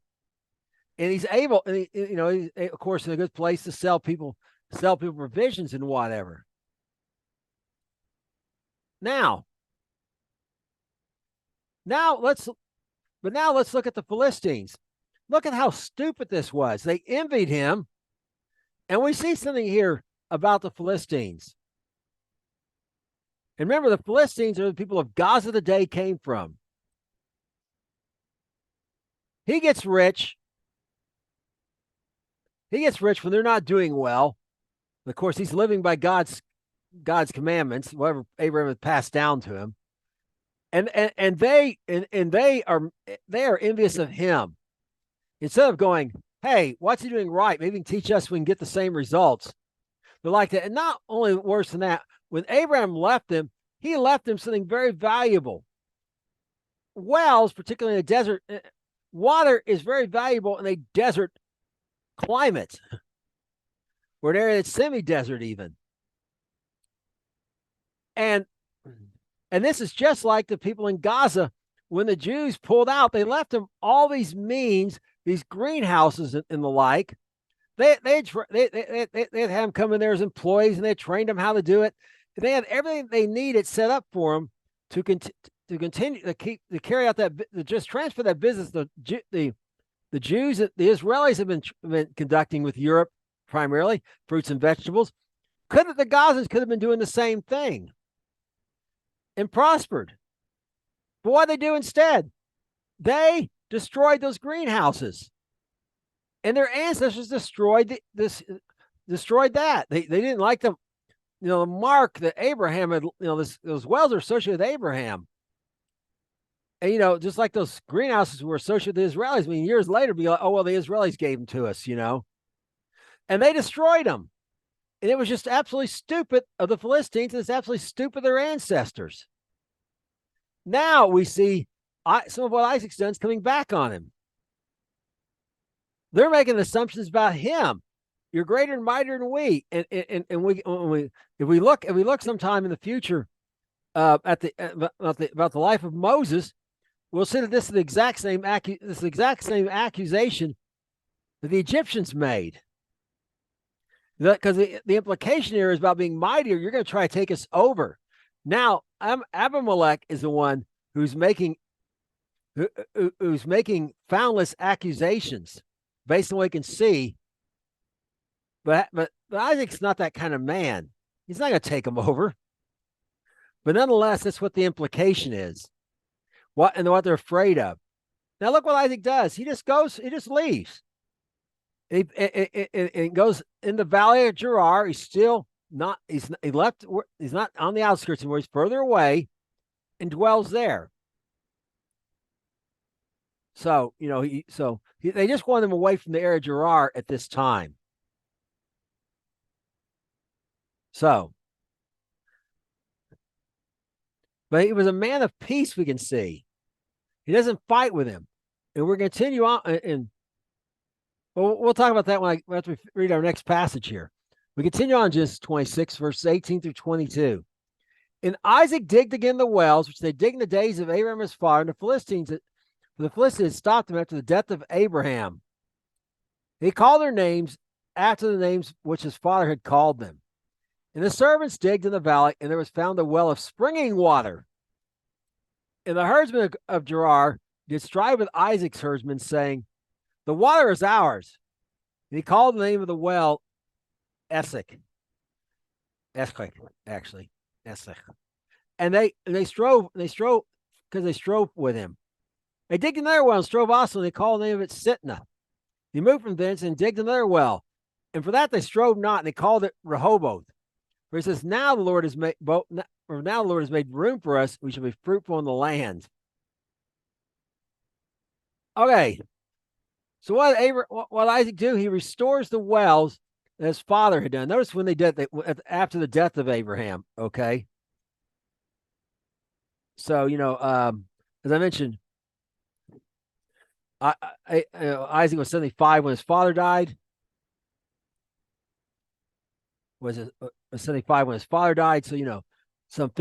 And he's able, and he's, of course, in a good place to sell people provisions and whatever. Now let's look at the Philistines. Look at how stupid this was. They envied him And we see something here about the Philistines. And remember, the Philistines are the people of Gaza the day came from. He gets rich. He gets rich when they're not doing well. Of course, he's living by God's commandments, whatever Abraham had passed down to him. And they are envious of him. Instead of going, hey, what's he doing right? Maybe he can teach us, we can get the same results. They're like that. And not only worse than that, when Abraham left him, he left him something very valuable. Wells, particularly in a desert, water is very valuable in a desert climate, or an area that's semi-desert even. And this is just like the people in Gaza. When the Jews pulled out, they left them all these means, these greenhouses and the like. They'd have them come in there as employees, and they trained them how to do it. They had everything they needed set up for them to continue to carry out that, to just transfer that business. The Jews, the Israelis have been conducting with Europe, primarily fruits and vegetables. The Gazans could have been doing the same thing and prospered. But what did they do instead? They destroyed those greenhouses, and their ancestors destroyed that. They didn't like them. The mark that Abraham had. Those wells are associated with Abraham, and just like those greenhouses were associated with the Israelis. I mean, years later, be like, oh well, the Israelis gave them to us, and they destroyed them. And it was just absolutely stupid of the Philistines, and it's absolutely stupid of their ancestors. Now we see some of what Isaac's done is coming back on him. They're making assumptions about him. You're greater and mightier than we. And if we look sometime in the future about the life of Moses, we'll see that this is the exact same accusation that the Egyptians made. Because the implication here is about being mightier. You're going to try to take us over. Now, Abimelech is the one who's making foundless accusations based on what he can see. But Isaac's not that kind of man. He's not going to take him over. But nonetheless, that's what the implication is. What they're afraid of. Now look what Isaac does. He just leaves. He goes in the valley of Gerar. He's not on the outskirts anymore. He's further away and dwells there. So, they just want him away from the area of Gerar at this time. So, but he was a man of peace, we can see. He doesn't fight with him. And we're going to continue on, and we'll talk about that after we read our next passage here. We continue on Genesis 26, verses 18 through 22. And Isaac digged again the wells, which they digged in the days of Abraham his father, and the Philistines stopped them after the death of Abraham. He called their names after the names which his father had called them. And the servants digged in the valley, and there was found a well of springing water. And the herdsmen of Gerar did strive with Isaac's herdsmen, saying, the water is ours. And he called the name of the well Essac. Actually. Essac. And they strove because they strove with him. They digged another well and strove also, and they called the name of it Sitnah. He moved from thence and digged another well. And for that they strove not, and they called it Rehoboth. For he says, now the Lord has made room for us. We shall be fruitful in the land. Okay. So what Isaac do? He restores the wells that his father had done. Notice when they did after the death of Abraham. Okay. So as I mentioned, Isaac was 75 when his father died. Was 75 when his father died. So some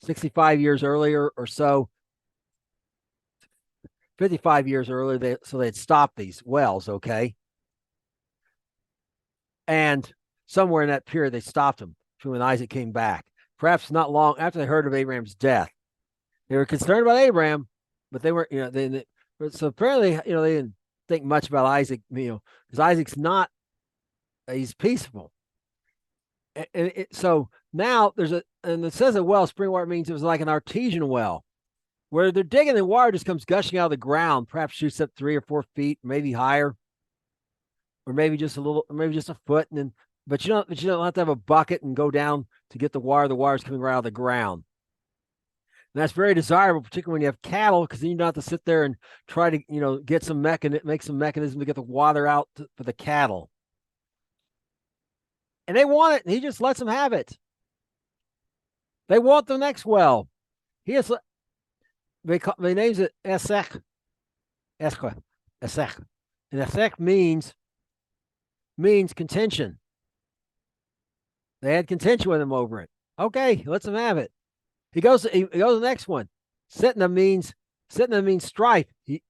65 years earlier or so. 55 years earlier, they had stopped these wells, okay? And somewhere in that period, they stopped them from when Isaac came back. Perhaps not long after they heard of Abraham's death. They were concerned about Abraham, but they weren't, so apparently, they didn't think much about Isaac, because Isaac's not He's peaceful. So now and it says a well, spring water means it was like an artesian well where they're digging and water just comes gushing out of the ground, perhaps shoots up 3 or 4 feet, maybe higher, or maybe just a little, or maybe just a foot. And then, but you don't have to have a bucket and go down to get the water. The water's coming right out of the ground. And that's very desirable, particularly when you have cattle, because then you don't have to sit there and try to, get some make some mechanism to get the water out for the cattle. And they want it, and he just lets them have it. They want the next well. They names it Esau. Esau. And Esau means contention. They had contention with him over it. Okay, he lets them have it. He goes to the next one. Sitna means strife. He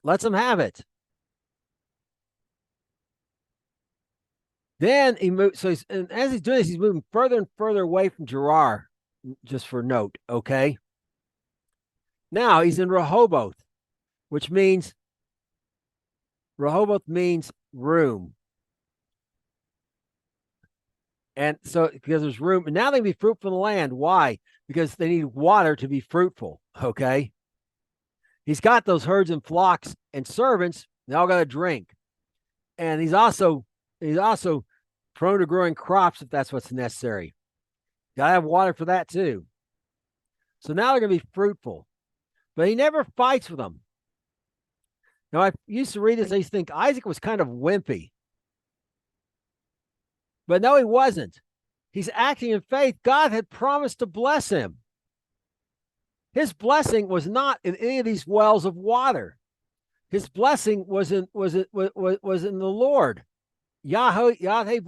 lets them have it. Then he moves. So as he's doing this, he's moving further and further away from Gerar. Just for note, okay. Now he's in Rehoboth, which means room. And so because there's room, and now they can be fruitful in the land. Why? Because they need water to be fruitful. Okay. He's got those herds and flocks and servants. They all got to drink. And he's also prone to growing crops if that's what's necessary. Got to have water for that too. So now they're going to be fruitful. But he never fights with them. Now, I used to read this, I used to think Isaac was kind of wimpy. But no, he wasn't. He's acting in faith. God had promised to bless him. His blessing was not in any of these wells of water. His blessing was in the Lord. Yahweh, Yahweh,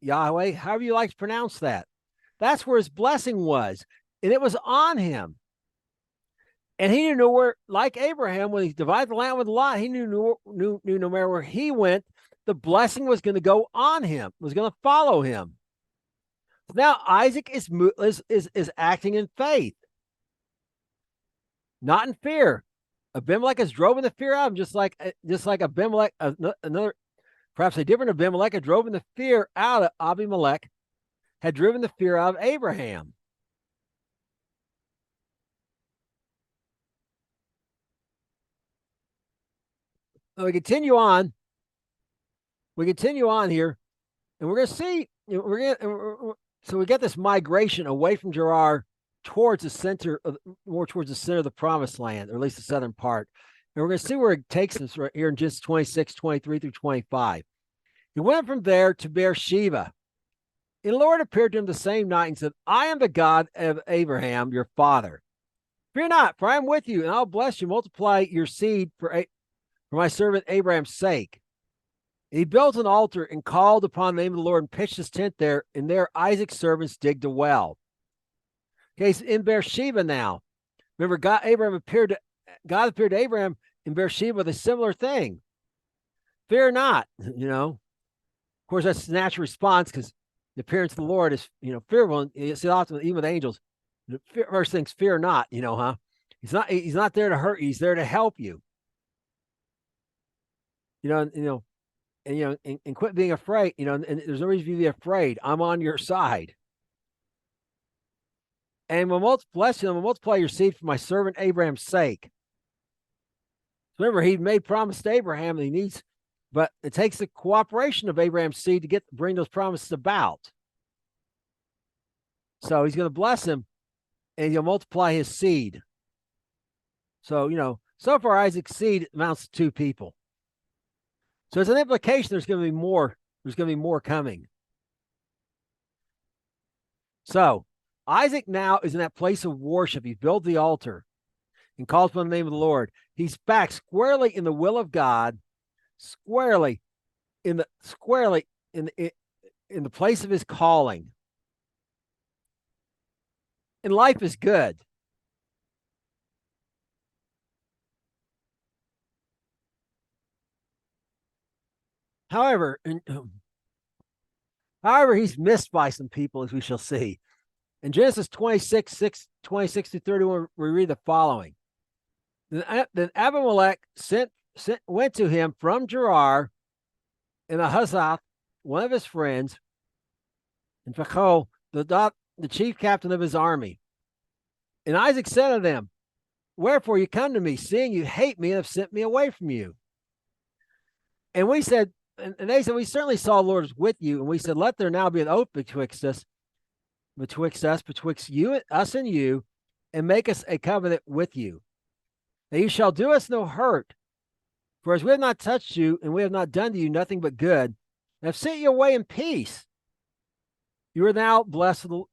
Yahweh, however you like to pronounce that. That's where his blessing was. And it was on him. And he knew where, like Abraham, when he divided the land with Lot, he knew no matter where he went, the blessing was going to go on him, was going to follow him. Now Isaac is acting in faith, not in fear. Abimelech has driven the fear out of him, just like Abimelech, perhaps a different Abimelech had driven the fear out of Abimelech, had driven the fear out of Abraham. So we continue on here, and we're going to see, so we get this migration away from Gerar towards the center of the promised land, or at least the southern part. And we're going to see where it takes us right here in Genesis 26, 23 through 25. He went from there to Beersheba. And the Lord appeared to him the same night and said, I am the God of Abraham, your father. Fear not, for I am with you, and I'll bless you, multiply your seed for my servant Abraham's sake. He built an altar and called upon the name of the Lord and pitched his tent there, and there Isaac's servants digged a well. Okay, so in Beersheba now. Remember, God appeared to Abraham in Beersheba with a similar thing. Fear not, Of course, that's the natural response because the appearance of the Lord is, fearful. And you see often, even with angels, the first thing's fear not, He's not there to hurt you. He's there to help you. And quit being afraid, and there's no reason for you to be afraid. I'm on your side. And will multiply your seed for my servant Abraham's sake. Remember, he made promise to Abraham that he needs, but it takes the cooperation of Abraham's seed to bring those promises about. So he's going to bless him, and he'll multiply his seed. So, so far Isaac's seed amounts to 2 people. So it's an implication there's going to be more. There's going to be more coming. So Isaac now is in that place of worship. He built the altar and calls upon the name of the Lord. He's back squarely in the will of God, squarely in the place of his calling. And life is good. However, he's missed by some people, as we shall see. In Genesis 26 to 31, we read the following. Then Abimelech sent went to him from Gerar and Ahazath, one of his friends, and Phachol, the chief captain of his army. And Isaac said to them, wherefore you come to me, seeing you hate me and have sent me away from you? And we said, and they said, we certainly saw the Lord is with you. And we said, let there now be an oath betwixt you, us and you, and make us a covenant with you, that you shall do us no hurt. For as we have not touched you, and we have not done to you nothing but good, and have sent you away in peace, you are now the blessed of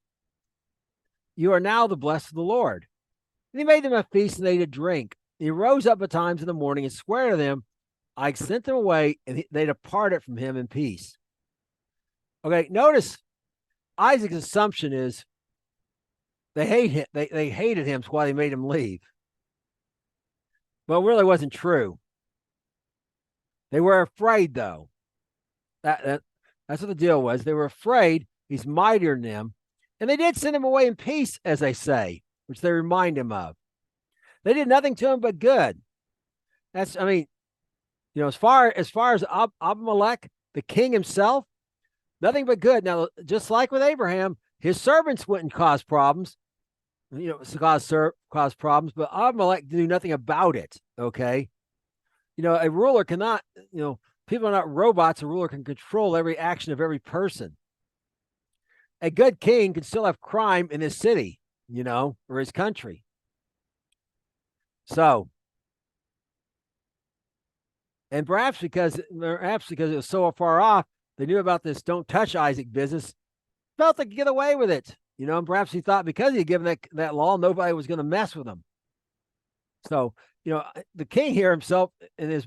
the Lord. And he made them a feast, and they did drink. And he rose up betimes in the morning and sware to them, I sent them away, and they departed from him in peace. Okay, notice Isaac's assumption is they hate him. They hated him, so why they made him leave. But it really wasn't true. They were afraid, though. That's what the deal was. They were afraid he's mightier than them. And they did send him away in peace, as they say, which they remind him of. They did nothing to him but good. As far as Abimelech, the king himself, nothing but good. Now, just like with Abraham, his servants wouldn't cause problems, cause problems, but Abimelech did nothing about it. Okay. A ruler cannot, people are not robots. A ruler can control every action of every person. A good king can still have crime in his city, or his country. So, and perhaps because it was so far off, they knew about this don't touch Isaac business, felt they could get away with it, and perhaps he thought because he had given that law, nobody was going to mess with him. So, the king here himself is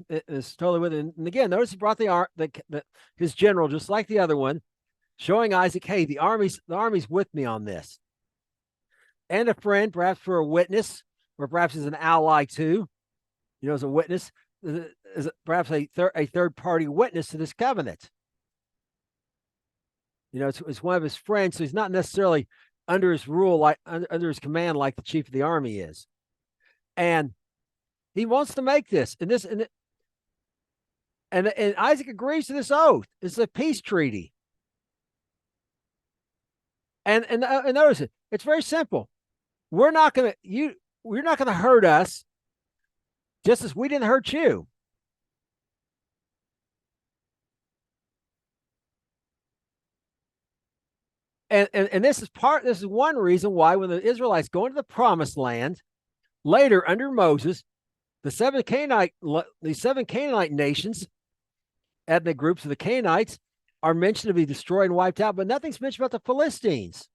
totally with it. And again, notice he brought his general, just like the other one, showing Isaac, hey, the army's with me on this. And a friend, perhaps for a witness, or perhaps as an ally too, as a witness, as perhaps a third party witness to this covenant. It's one of his friends, so he's not necessarily under his rule, like under his command, like the chief of the army is. And he wants to make this, and Isaac agrees to this oath. It's a peace treaty. And notice it. It's very simple. We're not going to hurt us, just as we didn't hurt you. And this is one reason why when the Israelites go into the promised land later under Moses, the seven Canaanite nations, ethnic groups of the Canaanites, are mentioned to be destroyed and wiped out, but nothing's mentioned about the Philistines.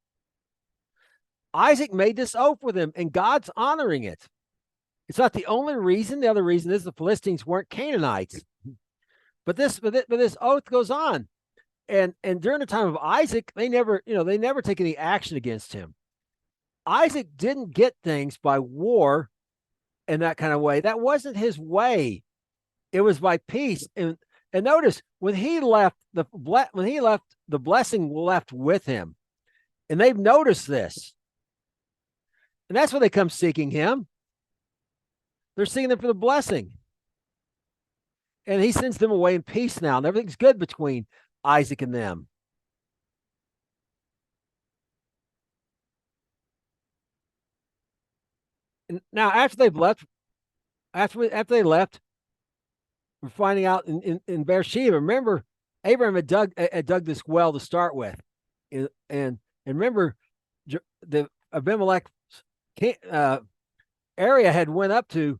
Isaac made this oath with him, and God's honoring it. It's not the only reason. The other reason is the Philistines weren't Canaanites. But this oath goes on. And during the time of Isaac, they never take any action against him. Isaac didn't get things by war in that kind of way. That wasn't his way. It was by peace. And notice when he left, the blessing left with him. And they've noticed this. And that's when they come seeking him. They're seeking him for the blessing. And he sends them away in peace now. And everything's good between Isaac and them. And now, after they left, we're finding out in Beersheba. Remember, Abraham had dug this well to start with, and remember, the Abimelech area had went up to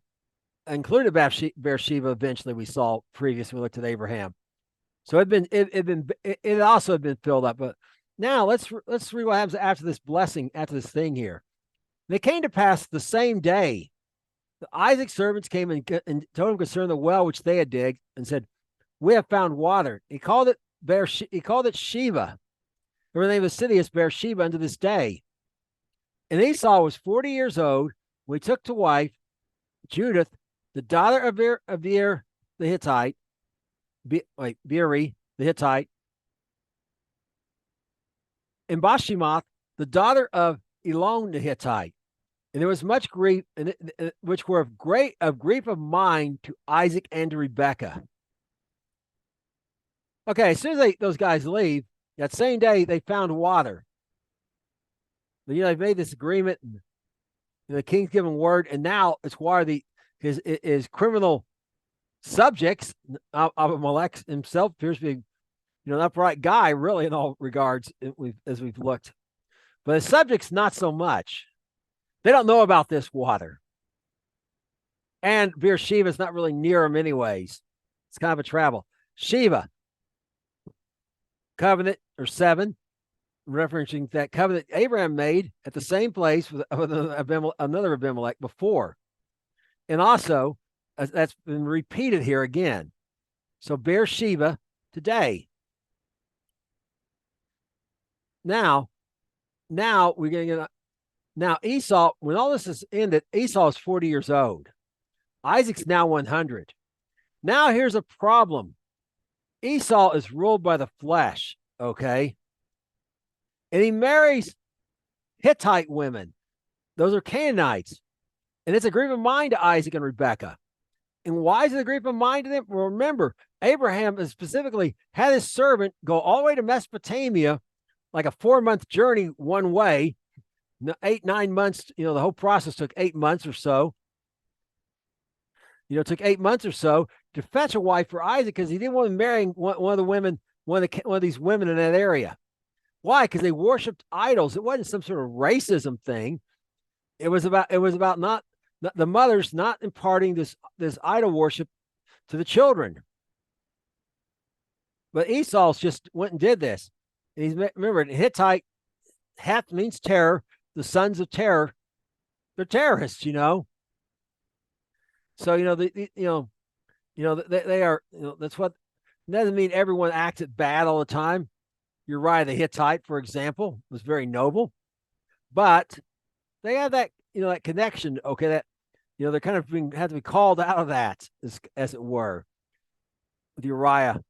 included Beersheba. Eventually, we saw previously we looked at Abraham. So it also had been filled up. But now let's read what happens after this blessing, after this thing here. And it came to pass the same day, Isaac's servants came and told him concerning the well which they had digged, and said, "We have found water." He called it Sheba. The name of the city is Beersheba unto this day. And Esau was 40 years old when he took to wife Judith, the daughter of Beer the Hittite, Beeri the Hittite, and Bashemath, the daughter of Elon the Hittite. And there was much grief, which were of grief of mind to Isaac and to Rebekah. Okay, as soon as those guys leave, that same day they found water. But, they've made this agreement, and the king's given word, and now it's water. His criminal subjects, Abimelech himself appears to be, an upright guy, really, in all regards, as we've looked. But his subjects, not so much. They don't know about this water. And Beersheba is not really near them anyways. It's kind of a travel. Sheba, covenant, or 7, referencing that covenant Abraham made at the same place with another Abimelech before. And also, that's been repeated here again. So Beersheba today. Now we're going to get. Now Esau, when all this is ended, Esau is 40 years old. Isaac's now 100. Now here's a problem. Esau is ruled by the flesh, okay? And he marries Hittite women. Those are Canaanites. And it's a grief of mind to Isaac and Rebekah. And why is it a grief of mind to them? Well, remember, Abraham has specifically had his servant go all the way to Mesopotamia, like a 4-month journey one way, 8-9 months. The whole process took 8 months or so. It took 8 months or so to fetch a wife for Isaac, because he didn't want to marry one of the women, one of these women in that area. Why? Because they worshipped idols. It wasn't some sort of racism thing. It was about not the mothers not imparting this idol worship to the children. But Esau's just went and did this. And remember, Hittite, Heth means terror. The sons of terror, they're terrorists. So they are. That's what. It doesn't mean everyone acted bad all the time. Uriah the Hittite, for example, was very noble, but they have that that connection. Okay, that they're kind of have to be called out of that, as it were. With Uriah,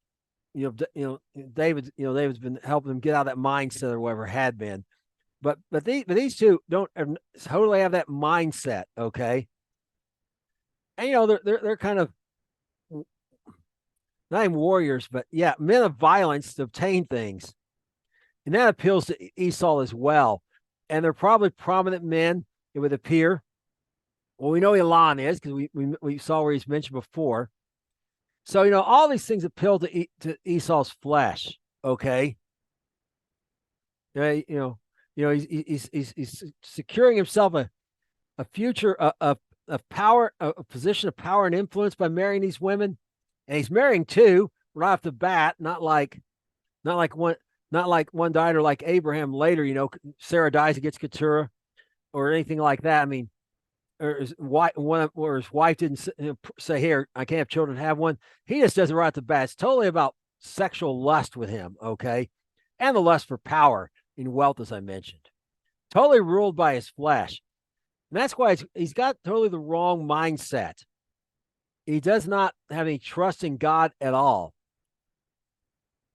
David's been helping them get out of that mindset, or whatever had been. But these two don't totally have that mindset, okay? And they're kind of not even warriors, but men of violence to obtain things, and that appeals to Esau as well. And they're probably prominent men, it would appear. Well, we know Elon is, because we saw where he's mentioned before. So all these things appeal to Esau's flesh, okay? He's securing himself a future of power, a position of power and influence by marrying these women, and he's marrying two right off the bat. Not like one died, or like Abraham later. Sarah dies and gets Keturah, or anything like that. I mean, or his wife didn't say, "Here, I can't have children, have one." He just does it right off the bat. It's totally about sexual lust with him, okay, and the lust for power in wealth, as I mentioned, totally ruled by his flesh. And that's why he's got totally the wrong mindset. He does not have any trust in God at all.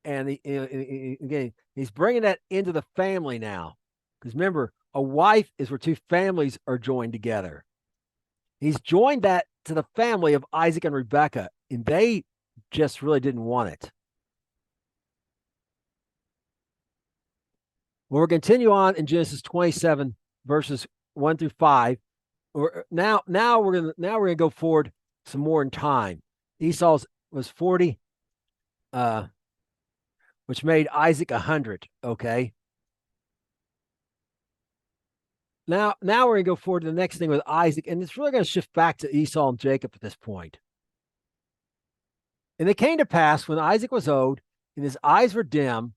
And again, he's bringing that into the family now. Because remember, a wife is where two families are joined together. He's joined that to the family of Isaac and Rebekah, and they just really didn't want it. Well, we'll continue on in Genesis 27, verses 1 through 5. Now we're gonna go forward some more in time. Esau was 40, which made Isaac 100. Okay. Now we're gonna go forward to the next thing with Isaac, and it's really gonna shift back to Esau and Jacob at this point. And it came to pass when Isaac was old and his eyes were dim.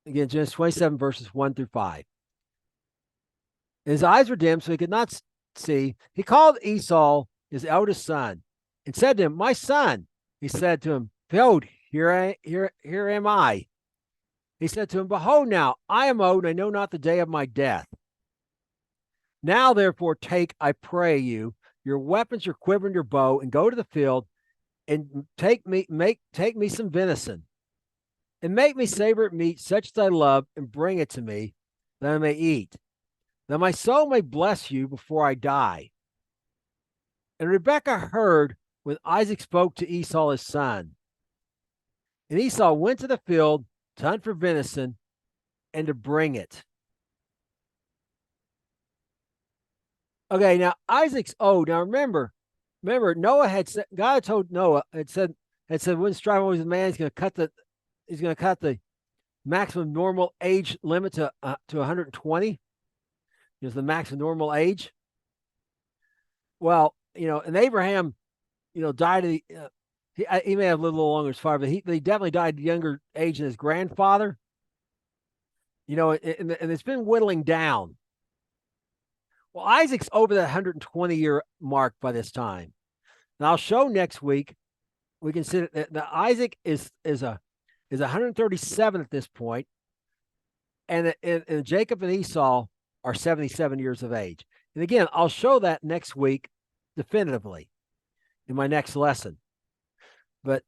Again, Genesis 27, verses 1 through 5. His eyes were dim, so he could not see. He called Esau, his eldest son, and said to him, "My son." He said to him, "Behold, here am I." He said to him, "Behold, now I am old, and I know not the day of my death. Now, therefore, take, I pray you, your weapons, your quiver, and your bow, and go to the field, and take me some venison, and make me savor meat such as I love, and bring it to me, that I may eat. that my soul may bless you before I die. And Rebekah heard when Isaac spoke to Esau his son. And Esau went to the field to hunt for venison and to bring it. Okay, now Isaac's old. Now remember, Noah had said, God had told Noah, had said, wouldn't strive always with man. He's going to cut the maximum normal age limit to 120. Is the maximum normal age. Well, and Abraham, died. He may have lived a little longer as far, but he definitely died at a younger age than his grandfather. And it's been whittling down. Well, Isaac's over that 120-year mark by this time. And I'll show next week. We can see that Isaac is 137 at this point, and Jacob and Esau are 77 years of age. And again, I'll show that next week definitively in my next lesson. But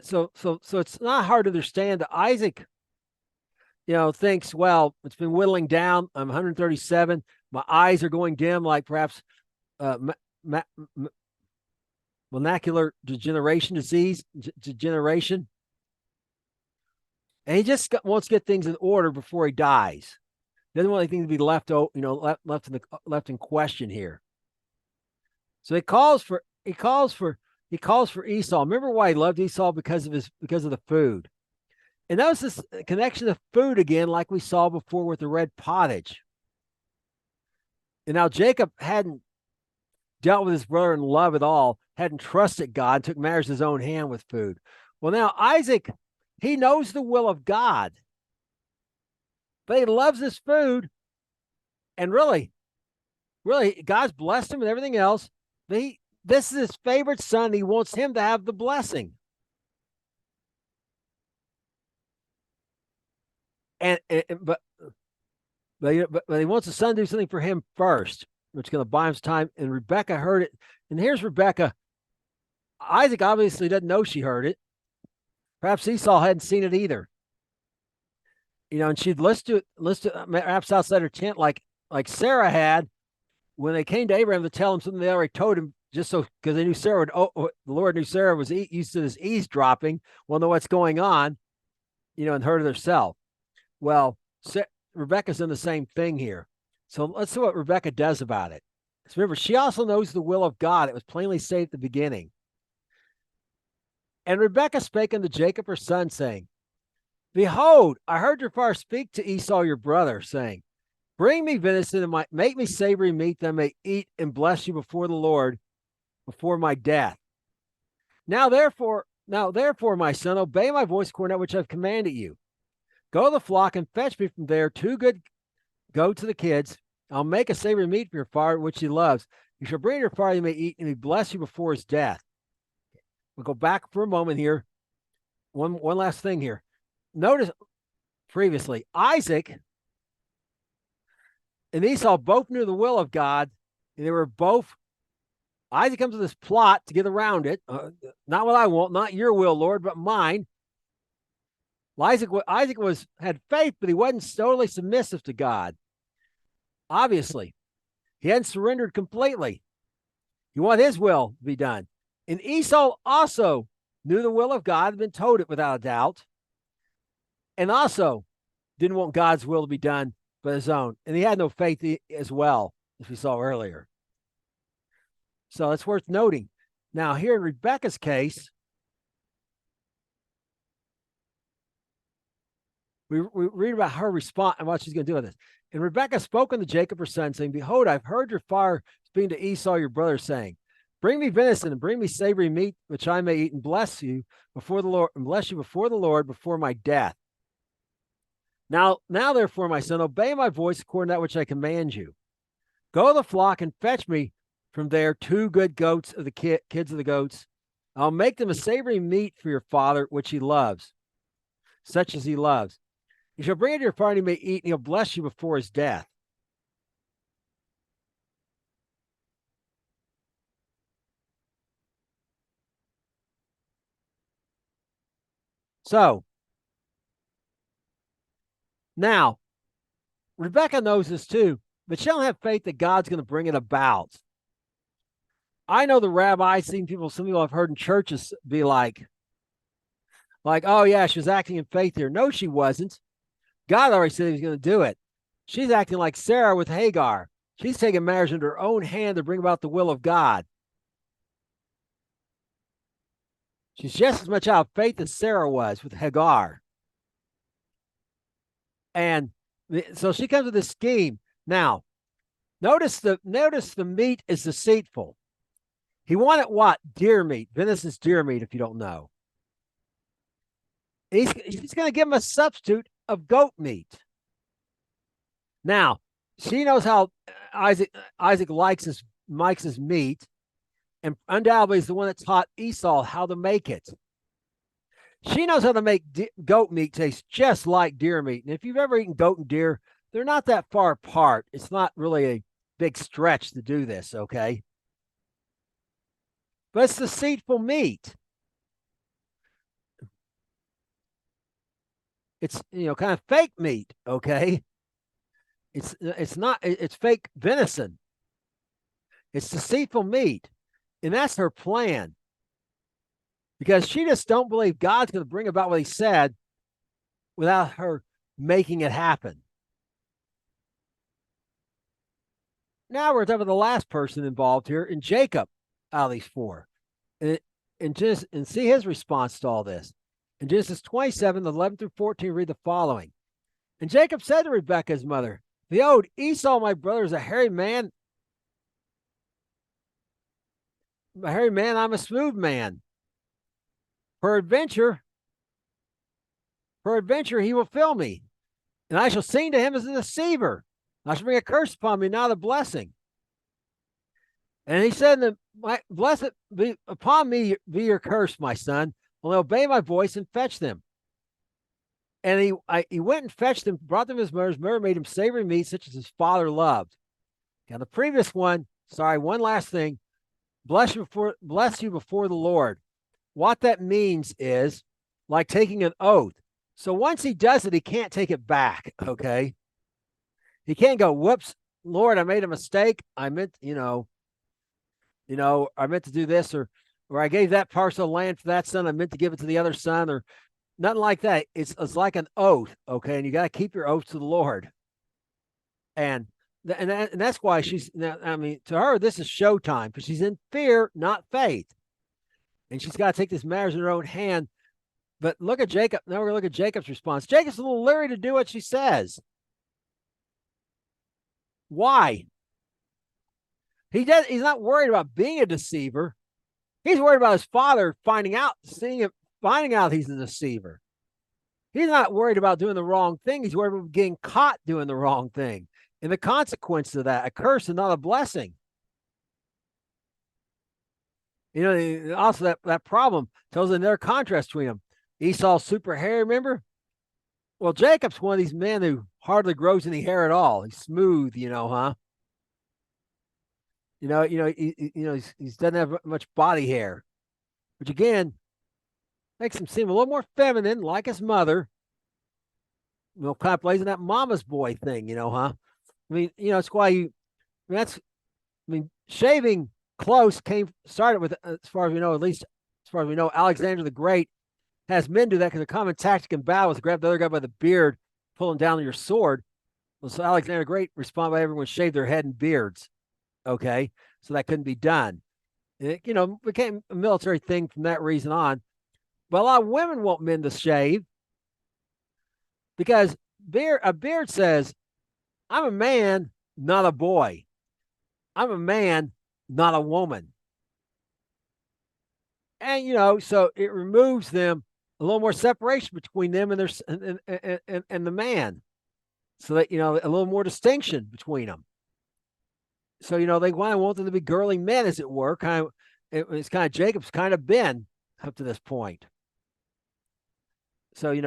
so it's not hard to understand that Isaac, thinks, well, it's been whittling down. I'm 137. My eyes are going dim, like perhaps macular degeneration. And he just wants to get things in order before he dies. Doesn't want anything to be left in question here. So he calls for Esau. Remember why he loved Esau? Because of the food. And notice this connection to food again, like we saw before with the red pottage. And now Jacob hadn't dealt with his brother in love at all, hadn't trusted God, took matters in his own hand with food. Well, now Isaac, he knows the will of God, but he loves this food. And really, God's blessed him and everything else. But this is his favorite son. He wants him to have the blessing. But he wants the son to do something for him first, which is going to buy him time. And Rebekah heard it. And here's Rebekah. Isaac obviously doesn't know she heard it. Perhaps Esau hadn't seen it either. And she'd listened to perhaps outside her tent, like Sarah had when they came to Abraham to tell him something they already told him, just so because they knew Sarah the Lord knew Sarah was used to this eavesdropping, will know what's going on, and heard it herself. Well, Rebekah's in the same thing here. So let's see what Rebekah does about it. So remember, she also knows the will of God. It was plainly stated at the beginning. And Rebekah spake unto Jacob her son, saying, Behold, I heard your father speak to Esau your brother, saying, Bring me venison and make me savory meat that I may eat and bless you before the Lord before my death. Now therefore, my son, obey my voice according to that which I've commanded you. Go to the flock and fetch me from there 2 good goats of the kids. I'll make a savory meat for your father, which he loves. You shall bring your father, you may eat, and he bless you before his death. We'll go back for a moment here. One last thing here. Notice previously, Isaac and Esau both knew the will of God, and they were both. Isaac comes to this plot to get around it. Not what I want, not your will, Lord, but mine. Isaac had faith, but he wasn't totally submissive to God. Obviously, he hadn't surrendered completely. He wanted his will to be done. And Esau also knew the will of God, had been told it without a doubt, and also didn't want God's will to be done but his own. And he had no faith as well, as we saw earlier. So that's worth noting. Now, here in Rebekah's case, we read about her response and what she's going to do with this. And Rebekah spoke unto Jacob her son, saying, Behold, I've heard your father speaking to Esau your brother, saying, Bring me venison and bring me savory meat, which I may eat and bless you before the Lord, and bless you before the Lord before my death. Now, therefore, my son, obey my voice according to that which I command you. Go to the flock and fetch me from there 2 good goats of the kids of the goats. I'll make them a savory meat for your father, which he loves, such as he loves. You shall bring it to your father, and he may eat, and he'll bless you before his death. So, now, Rebekah knows this too. but she don't have faith that God's going to bring it about. I know the rabbis, some people I've heard in churches be like, oh yeah, she was acting in faith here. No, she wasn't. God already said he was going to do it. She's acting like Sarah with Hagar. She's taking matters into her own hand to bring about the will of God. She's just as much out of faith as Sarah was with Hagar. And so she comes with this scheme. Now, notice the meat is deceitful. He wanted what? Deer meat. Venison's deer meat, if you don't know. He's going to give him a substitute of goat meat. Now, she knows how Isaac likes his meat, and undoubtedly is the one that taught Esau how to make it. She knows how to make goat meat taste just like deer meat. And if you've ever eaten goat and deer, they're not that far apart. It's not really a big stretch to do this, okay? But it's deceitful meat. It's, kind of fake meat, okay? It's fake venison. It's deceitful meat. And that's her plan. Because she just don't believe God's going to bring about what he said without her making it happen. Now we're talking about the last person involved here, in Jacob, out of these four. And see his response to all this. In Genesis 27, 11 through 14, read the following. And Jacob said to Rebekah, his mother, behold, Esau, my brother, is a hairy man. A hairy man, I'm a smooth man. Peradventure, he will fill me, and I shall sing to him as a deceiver. I shall bring a curse upon me, not a blessing. And he said, blessed be upon me be your curse, my son. Only obey my voice and fetch them. And he went and fetched them, brought them his mother. His mother made him savory meat, such as his father loved. Now the previous one, one last thing. Bless you before the Lord. What that means is like taking an oath. So once he does it, he can't take it back, okay? He can't go, whoops, Lord, I made a mistake. I meant, I meant to do this, or I gave that parcel of land for that son. I meant to give it to the other son, or nothing like that. It's like an oath, okay? And you got to keep your oath to the Lord. And that's why to her, this is showtime, because she's in fear, not faith. And she's got to take this matters in her own hand. But look at Jacob. Now we're going to look at Jacob's response. Jacob's a little leery to do what she says. Why? He's not worried about being a deceiver. He's worried about his father finding out he's a deceiver. He's not worried about doing the wrong thing. He's worried about getting caught doing the wrong thing. And the consequence of that, a curse and not a blessing. Also that problem tells another contrast between them. Esau's super hairy, remember? Well, Jacob's one of these men who hardly grows any hair at all. He's smooth, huh? He doesn't have much body hair, which again makes him seem a little more feminine, like his mother. Kind of plays in that mama's boy thing, huh? It's why shaving close started with, as far as we know, at least as far as we know, Alexander the Great has men do that because the common tactic in battle is to grab the other guy by the beard, pull him down with your sword. Well, so Alexander the Great responded by everyone shaved their head and beards. Okay, so that couldn't be done. It, became a military thing from that reason on. But a lot of women want men to shave because a beard says, I'm a man, not a boy. I'm a man, not a woman. And, so it removes them a little more separation between them and the man. So that, a little more distinction between them. So, they want them to be girly men, as it were. It's kind of Jacob's kind of been up to this point. So, he's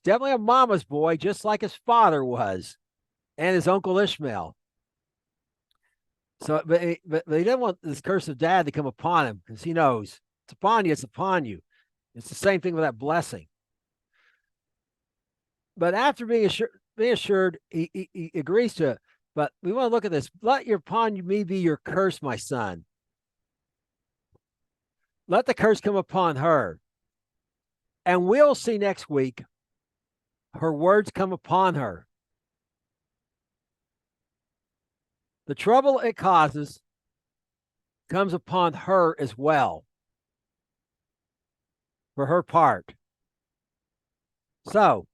definitely a mama's boy, just like his father was, and his uncle Ishmael. So, but he doesn't want this curse of dad to come upon him, because he knows it's upon you, it's upon you. It's the same thing with that blessing. But after being assured, be assured, he agrees to it. But we want to look at this. Let your upon me be your curse, my son. Let the curse come upon her. And we'll see next week her words come upon her. The trouble it causes comes upon her as well for her part. So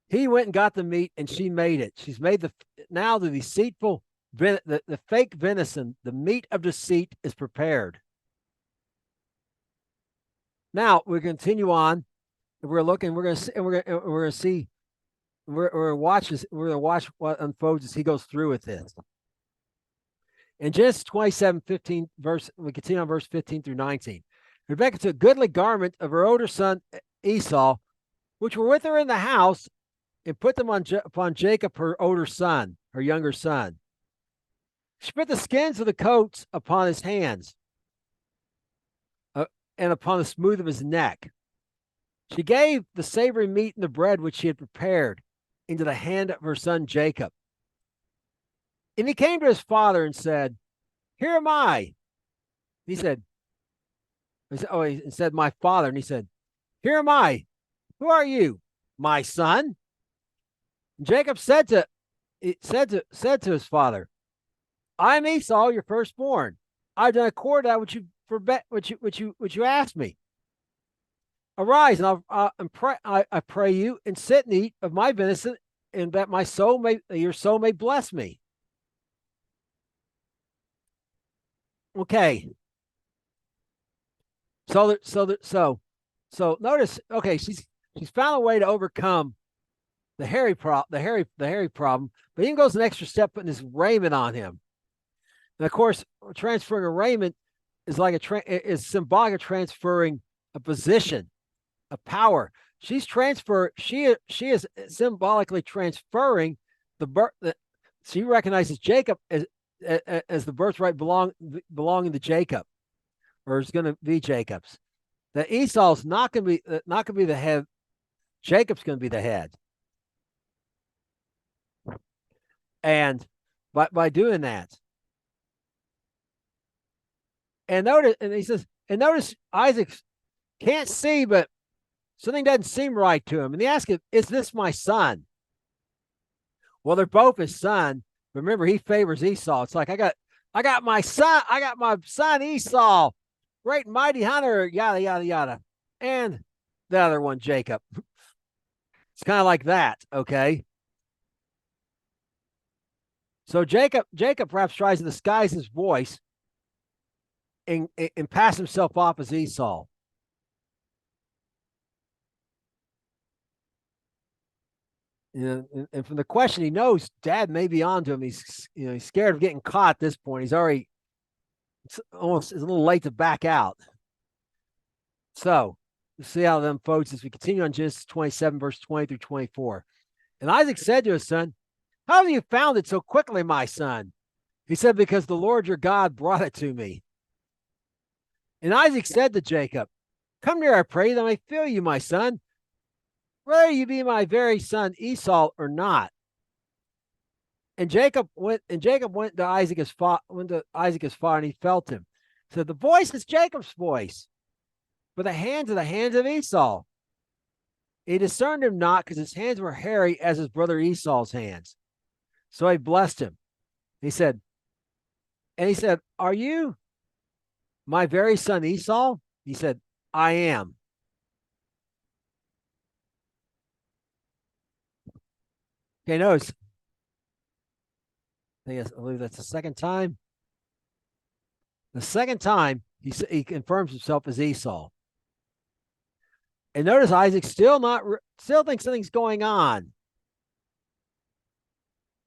he went and got the meat and she made it. She's made the deceitful, the fake venison, the meat of deceit is prepared. Now we continue on. We're looking. We're going to see. We're going to watch what unfolds as he goes through with this. In Genesis 27:15 verse, we continue on verse 15 through 19. Rebekah took a goodly garment of her older son Esau, which were with her in the house, and put them upon Jacob, her older son, her younger son. She put the skins of the coats upon his hands and upon the smooth of his neck. She gave the savory meat and the bread which she had prepared into the hand of her son Jacob. And he came to his father and said, "Here am I." He said, my father. And he said, "Here am I. Who are you, my son?" And Jacob said to his father, "I am Esau, your firstborn. I've done according to that which you asked me. Arise, and I pray you, and sit and eat of my venison, and that your soul may bless me." Okay. So notice. Okay, she's found a way to overcome the hairy problem, but even goes an extra step, putting his raiment on him. And of course, transferring a raiment is is symbolic of transferring a position, a power. She is symbolically transferring she recognizes Jacob as the birthright belonging to Jacob, or is going to be Jacob's. That Esau's not going to be the head. Jacob's going to be the head. And by doing that, and notice Isaac can't see, but something doesn't seem right to him. And he asks him, "Is this my son?" Well, they're both his son. Remember, he favors Esau. It's like, I got my son Esau, great and mighty hunter, yada yada yada, and the other one, Jacob. It's kind of like that, okay? So Jacob perhaps tries to disguise his voice and pass himself off as Esau. And from the question, he knows Dad may be onto him. He's scared of getting caught at this point. It's a little late to back out. So we'll see how them folks as we continue on Genesis 27, verse 20 through 24. And Isaac said to his son, "How have you found it so quickly, my son?" He said, "Because the Lord your God brought it to me." And Isaac said to Jacob, "Come near, I pray, that I may feel you, my son, whether you be my very son Esau or not." And Jacob went to Isaac his father, and he felt him. He said, "The voice is Jacob's voice, but the hands are the hands of Esau." He discerned him not, because his hands were hairy as his brother Esau's hands. So he blessed him. He said, "Are you my very son Esau?" He said, "I am." Okay, notice. I believe that's the second time. The second time he confirms himself as Esau. And notice Isaac still thinks something's going on.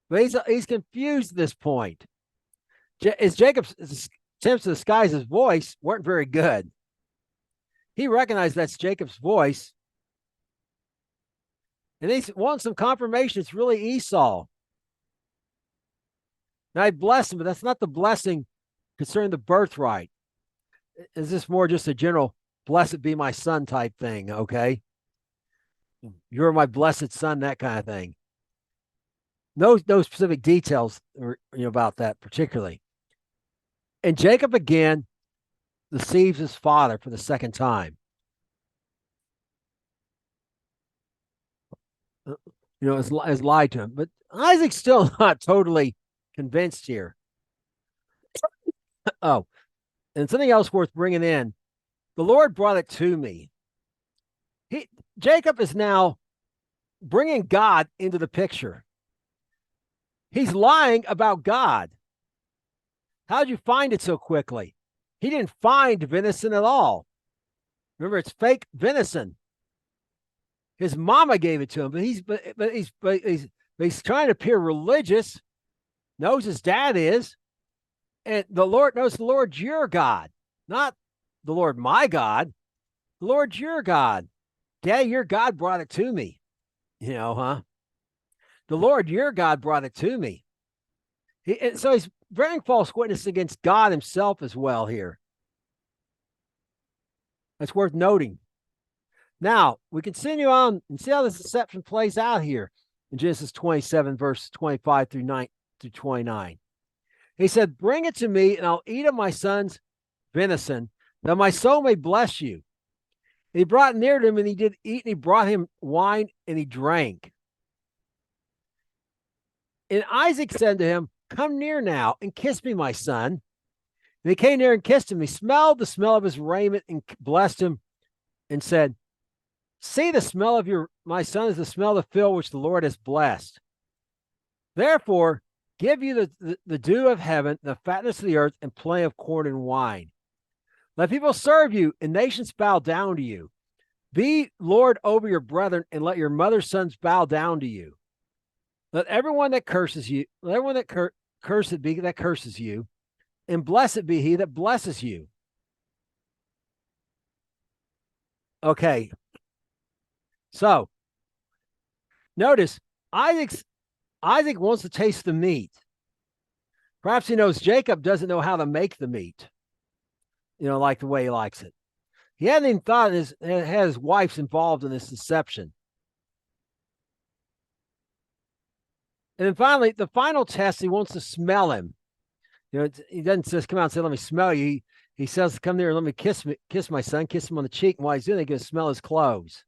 But he's confused at this point. Jacob's attempts to disguise his voice weren't very good. He recognized that's Jacob's voice. And he wants some confirmation it's really Esau. Now I bless him, but that's not the blessing concerning the birthright. Is this more just a general "blessed be my son" type thing? Okay. You're my blessed son, that kind of thing. No specific details about that particularly. And Jacob again deceives his father for the second time. Has lied to him. But Isaac's still not totally convinced here. Oh, and something else worth bringing in. The Lord brought it to me. Jacob is now bringing God into the picture. He's lying about God. How'd you find it so quickly? He didn't find venison at all. Remember, it's fake venison. His mama gave it to him, but he's trying to appear religious. Knows his dad is, and the Lord knows the Lord your God, not the Lord my God. The Lord your God. Daddy, your God brought it to me. Huh? The Lord your God brought it to me. So he's bearing false witness against God himself as well here. That's worth noting. Now, we continue on and see how this deception plays out here in Genesis 27, verse 25 through 29. He said, bring it to me, and I'll eat of my son's venison, that my soul may bless you. And he brought near to him, and he did eat, and he brought him wine, and he drank. And Isaac said to him, come near now, and kiss me, my son. And he came near and kissed him. He smelled the smell of his raiment, and blessed him, and said, see, the smell of my son is the smell of the field which the Lord has blessed. Therefore, give you the dew of heaven, the fatness of the earth, and plenty of corn and wine. Let people serve you, and nations bow down to you. Be Lord over your brethren, and let your mother's sons bow down to you. Let everyone that curses you, let everyone that cursed be that curses you, and blessed be he that blesses you. Okay. So, notice Isaac wants to taste the meat. Perhaps he knows Jacob doesn't know how to make the meat, like the way he likes it. He hadn't even thought had his wife's involved in this deception. And then finally, the final test, he wants to smell him. He doesn't just come out and say, let me smell you. He says, come there and let me kiss my son, kiss him on the cheek. And while he's doing it, he's going to smell his clothes.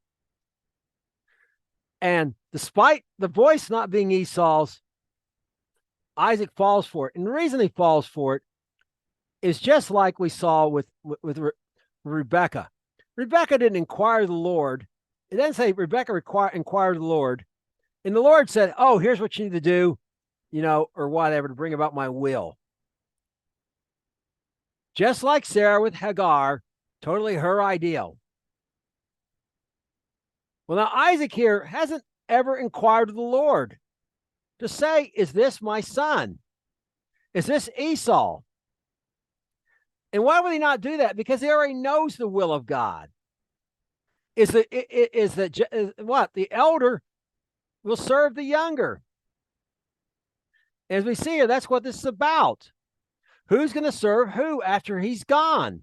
And despite the voice not being Esau's, Isaac falls for it. And the reason he falls for it is just like we saw with Rebecca. Rebecca didn't inquire of the Lord. It doesn't say Rebecca inquired of the Lord. And the Lord said, oh, here's what you need to do, or whatever, to bring about my will. Just like Sarah with Hagar, totally her ideal. Well, now Isaac here hasn't ever inquired of the Lord to say, is this my son? Is this Esau? And why would he not do that? Because he already knows the will of God. The elder will serve the younger. As we see here, that's what this is about. Who's going to serve who after he's gone?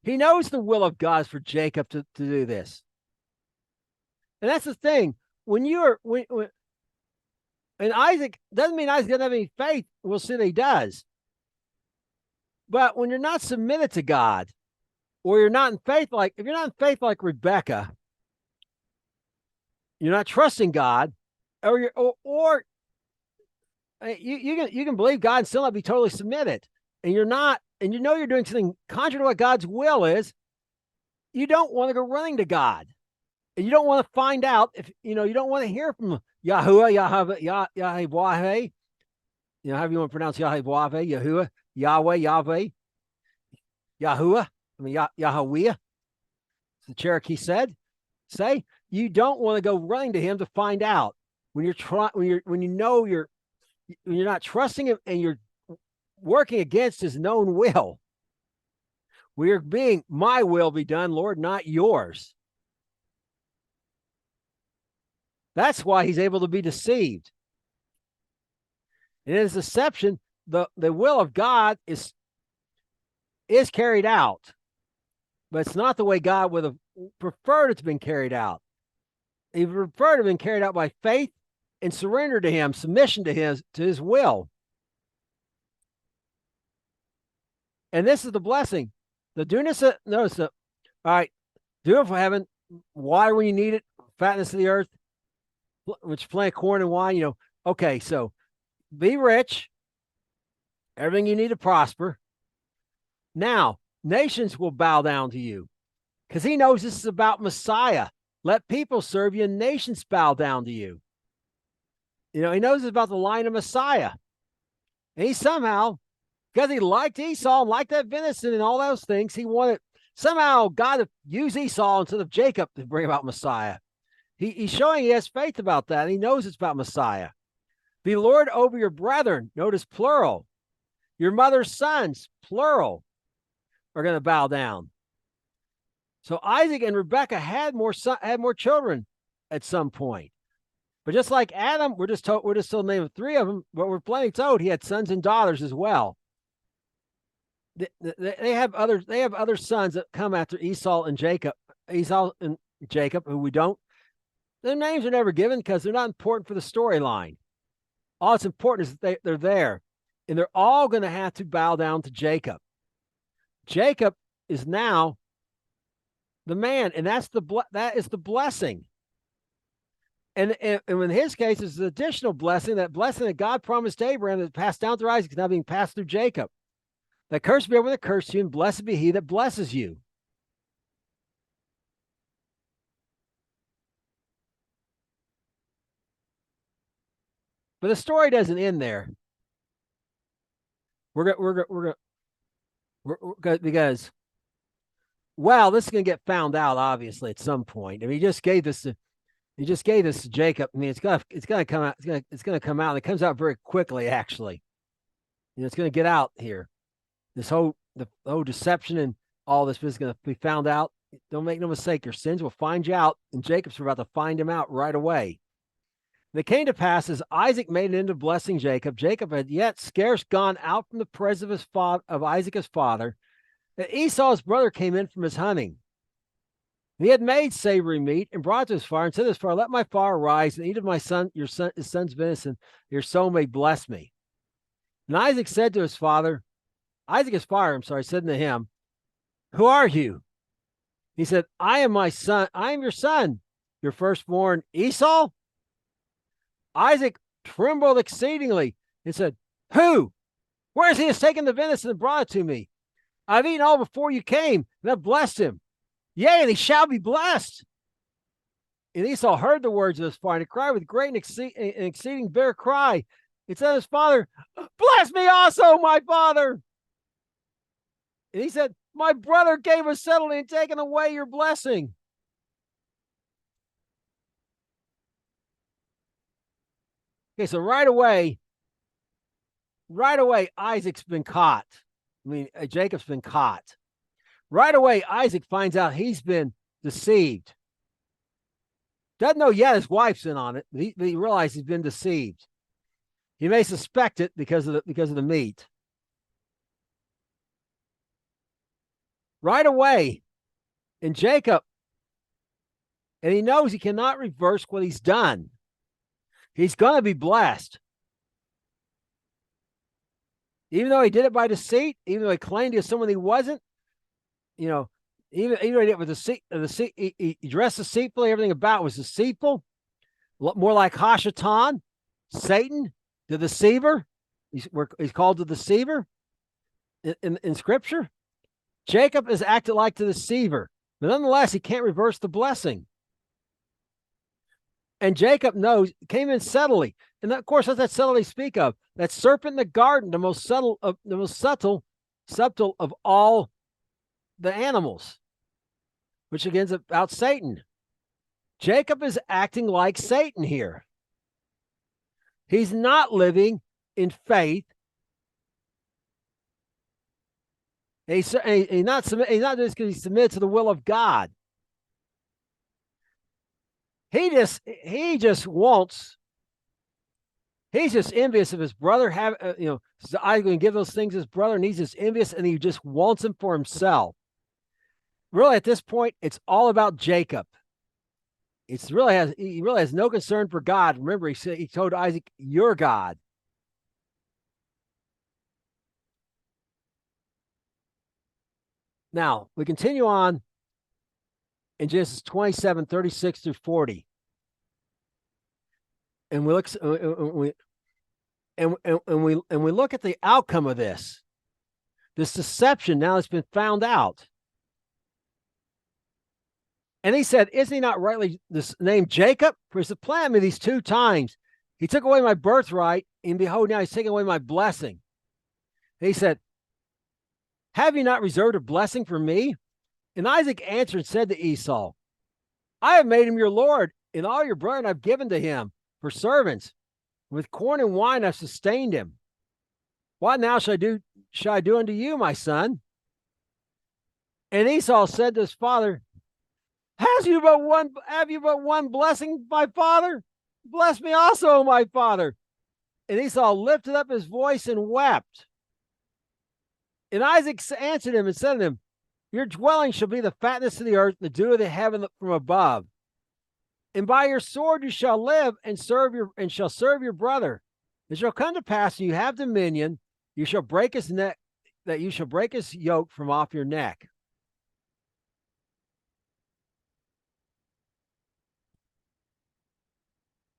He knows the will of God is for Jacob to do this. And that's the thing. And Isaac doesn't mean Isaac doesn't have any faith. We'll see that he does. But when you're not submitted to God, or you're not in faith, if you're not in faith like Rebecca, you're not trusting God, or you can believe God and still not be totally submitted, and you're not, and you're doing something contrary to what God's will is. You don't want to go running to God, and you don't want to find out if you don't want to hear from Yahuwah, Yahweh, however you want to pronounce Yahweh, Yahuwah, Yahweh, Yahuwah. I mean Yahweh. The Cherokee say you don't want to go running to him to find out when you're not trusting him and you're working against his known will. We're being, my will be done, Lord, not yours. That's why he's able to be deceived. And in his deception, the will of God is carried out, but it's not the way God would have preferred it to be carried out. he preferred to have been carried out by faith and surrender to him, submission to his will. And this is the blessing. The notice the, all right, dew from heaven, water when you need it, fatness of the earth, which plant corn and wine, Okay, so be rich, everything you need to prosper. Now, nations will bow down to you because he knows this is about Messiah. Let people serve you and nations bow down to you. He knows it's about the line of Messiah. And he somehow, because he liked Esau and liked that venison and all those things, he wanted somehow God to use Esau instead of Jacob to bring about Messiah. He's showing he has faith about that. And he knows it's about Messiah. Be Lord over your brethren. Notice plural. Your mother's sons, plural, are going to bow down. So Isaac and Rebekah had more children at some point. But just like Adam, we're just told the name of 3 of them, but we're plainly told he had sons and daughters as well. They have other sons that come after Esau and Jacob, who we don't. Their names are never given because they're not important for the storyline. All that's important is that they're there, and they're all going to have to bow down to Jacob. Jacob is now the man, and that is the blessing. And in his case, it's an additional blessing, that blessing that God promised Abraham that passed down through Isaac is now being passed through Jacob. That curse be over the curse you, and blessed be he that blesses you. But the story doesn't end there. Because this is going to get found out obviously at some point. I mean, he just gave this to Jacob. I mean, it's going to come out. It's going to come out. It comes out very quickly, actually. It's going to get out here. The whole deception and all this is going to be found out. Don't make no mistake. Your sins will find you out, and Jacob's about to find him out right away. And it came to pass as Isaac made an end of blessing Jacob. Jacob had yet scarce gone out from the presence of Isaac his father, that Esau his brother came in from his hunting. He had made savory meat and brought it to his father and said to his father, let my father rise and eat of his son's venison, your soul may bless me. And Isaac said to his father, said to him, who are you? He said, I am your son, your firstborn Esau. Isaac trembled exceedingly and said, who? Where is he has taken the venison and brought it to me? I've eaten all before you came, and I've blessed him. Yea, and he shall be blessed. And Esau heard the words of his father, and cried with great and exceeding bitter cry. It said to his father, bless me also, my father. And he said, my brother gave us suddenly and taken away your blessing. Okay, so right away, Isaac's been caught. I mean, Jacob's been caught. Right away, Isaac finds out he's been deceived. Doesn't know yet his wife's in on it, but he realizes he's been deceived. He may suspect it because of the meat. Right away, and Jacob, and he knows he cannot reverse what he's done. He's going to be blessed. Even though he did it by deceit, even though he claimed he was someone he wasn't, even though he did it with he dressed deceitfully, everything about was deceitful, more like Hashatan, Satan, the deceiver. He's called the deceiver in Scripture. Jacob is acted like the deceiver, but nonetheless, he can't reverse the blessing. And Jacob came in subtly. And of course, what that subtlety speak of? That serpent in the garden, the most subtle of all the animals, which again is about Satan. Jacob is acting like Satan here. He's not living in faith. He's not just because he submitted to the will of God. He's just envious of his brother. I going to give those things to his brother, and he's just envious, and he just wants them for himself. Really, at this point, it's all about Jacob. He really has no concern for God. Remember, he told Isaac, "You're God." Now we continue on in Genesis 27:36 through 40, and we look and we look at the outcome of this deception. Now it's been found out. And he said, "Is he not rightly named Jacob? For he supplanted me these 2 times. He took away my birthright, and behold, now he's taking away my blessing." And he said, "Have you not reserved a blessing for me?" And Isaac answered and said to Esau, "I have made him your Lord, and all your brethren I've given to him for servants. With corn and wine I've sustained him. What now shall I do unto you, my son?" And Esau said to his father, Have you but one blessing, my father? Bless me also, my father. And Esau lifted up his voice and wept. And Isaac answered him and said to him, "Your dwelling shall be the fatness of the earth, the dew of the heaven from above. And by your sword you shall live and shall serve your brother. It shall come to pass, and you have dominion, you shall break his neck, that you shall break his yoke from off your neck."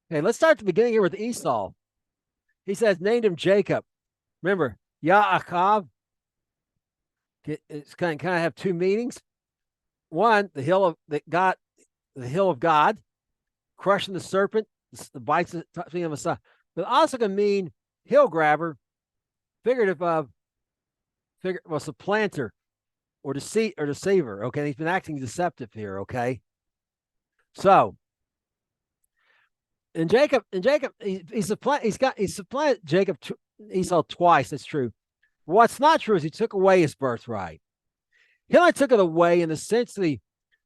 Okay, let's start at the beginning here with Esau. He says, named him Jacob. Remember, Yaakov. It's kind of have 2 meanings. One, the hill of God, crushing the serpent, the bites of the Messiah. But also can mean hill grabber, figurative of supplanter or deceiver. Okay, he's been acting deceptive here. Okay, so and Jacob, he's supplanted Jacob Esau twice. That's true. What's not true is he took away his birthright. He only took it away in the sense that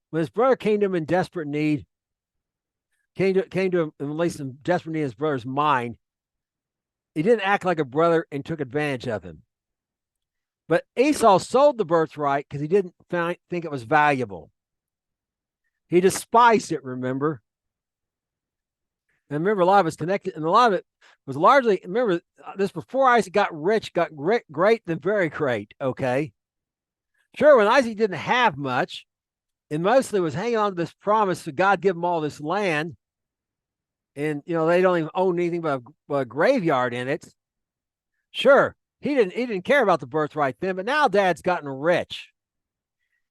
when his brother came to him in desperate need, came to him at least in desperate need in his brother's mind, he didn't act like a brother and took advantage of him. But Esau sold the birthright because he didn't think it was valuable. He despised it, remember? And remember, a lot of it's connected, and a lot of it was largely, remember, this before Isaac got rich, got great, then very great, okay? Sure, when Isaac didn't have much, and mostly was hanging on to this promise that God give them all this land, and, they don't even own anything but a graveyard in it. Sure, he didn't care about the birthright then, but now Dad's gotten rich.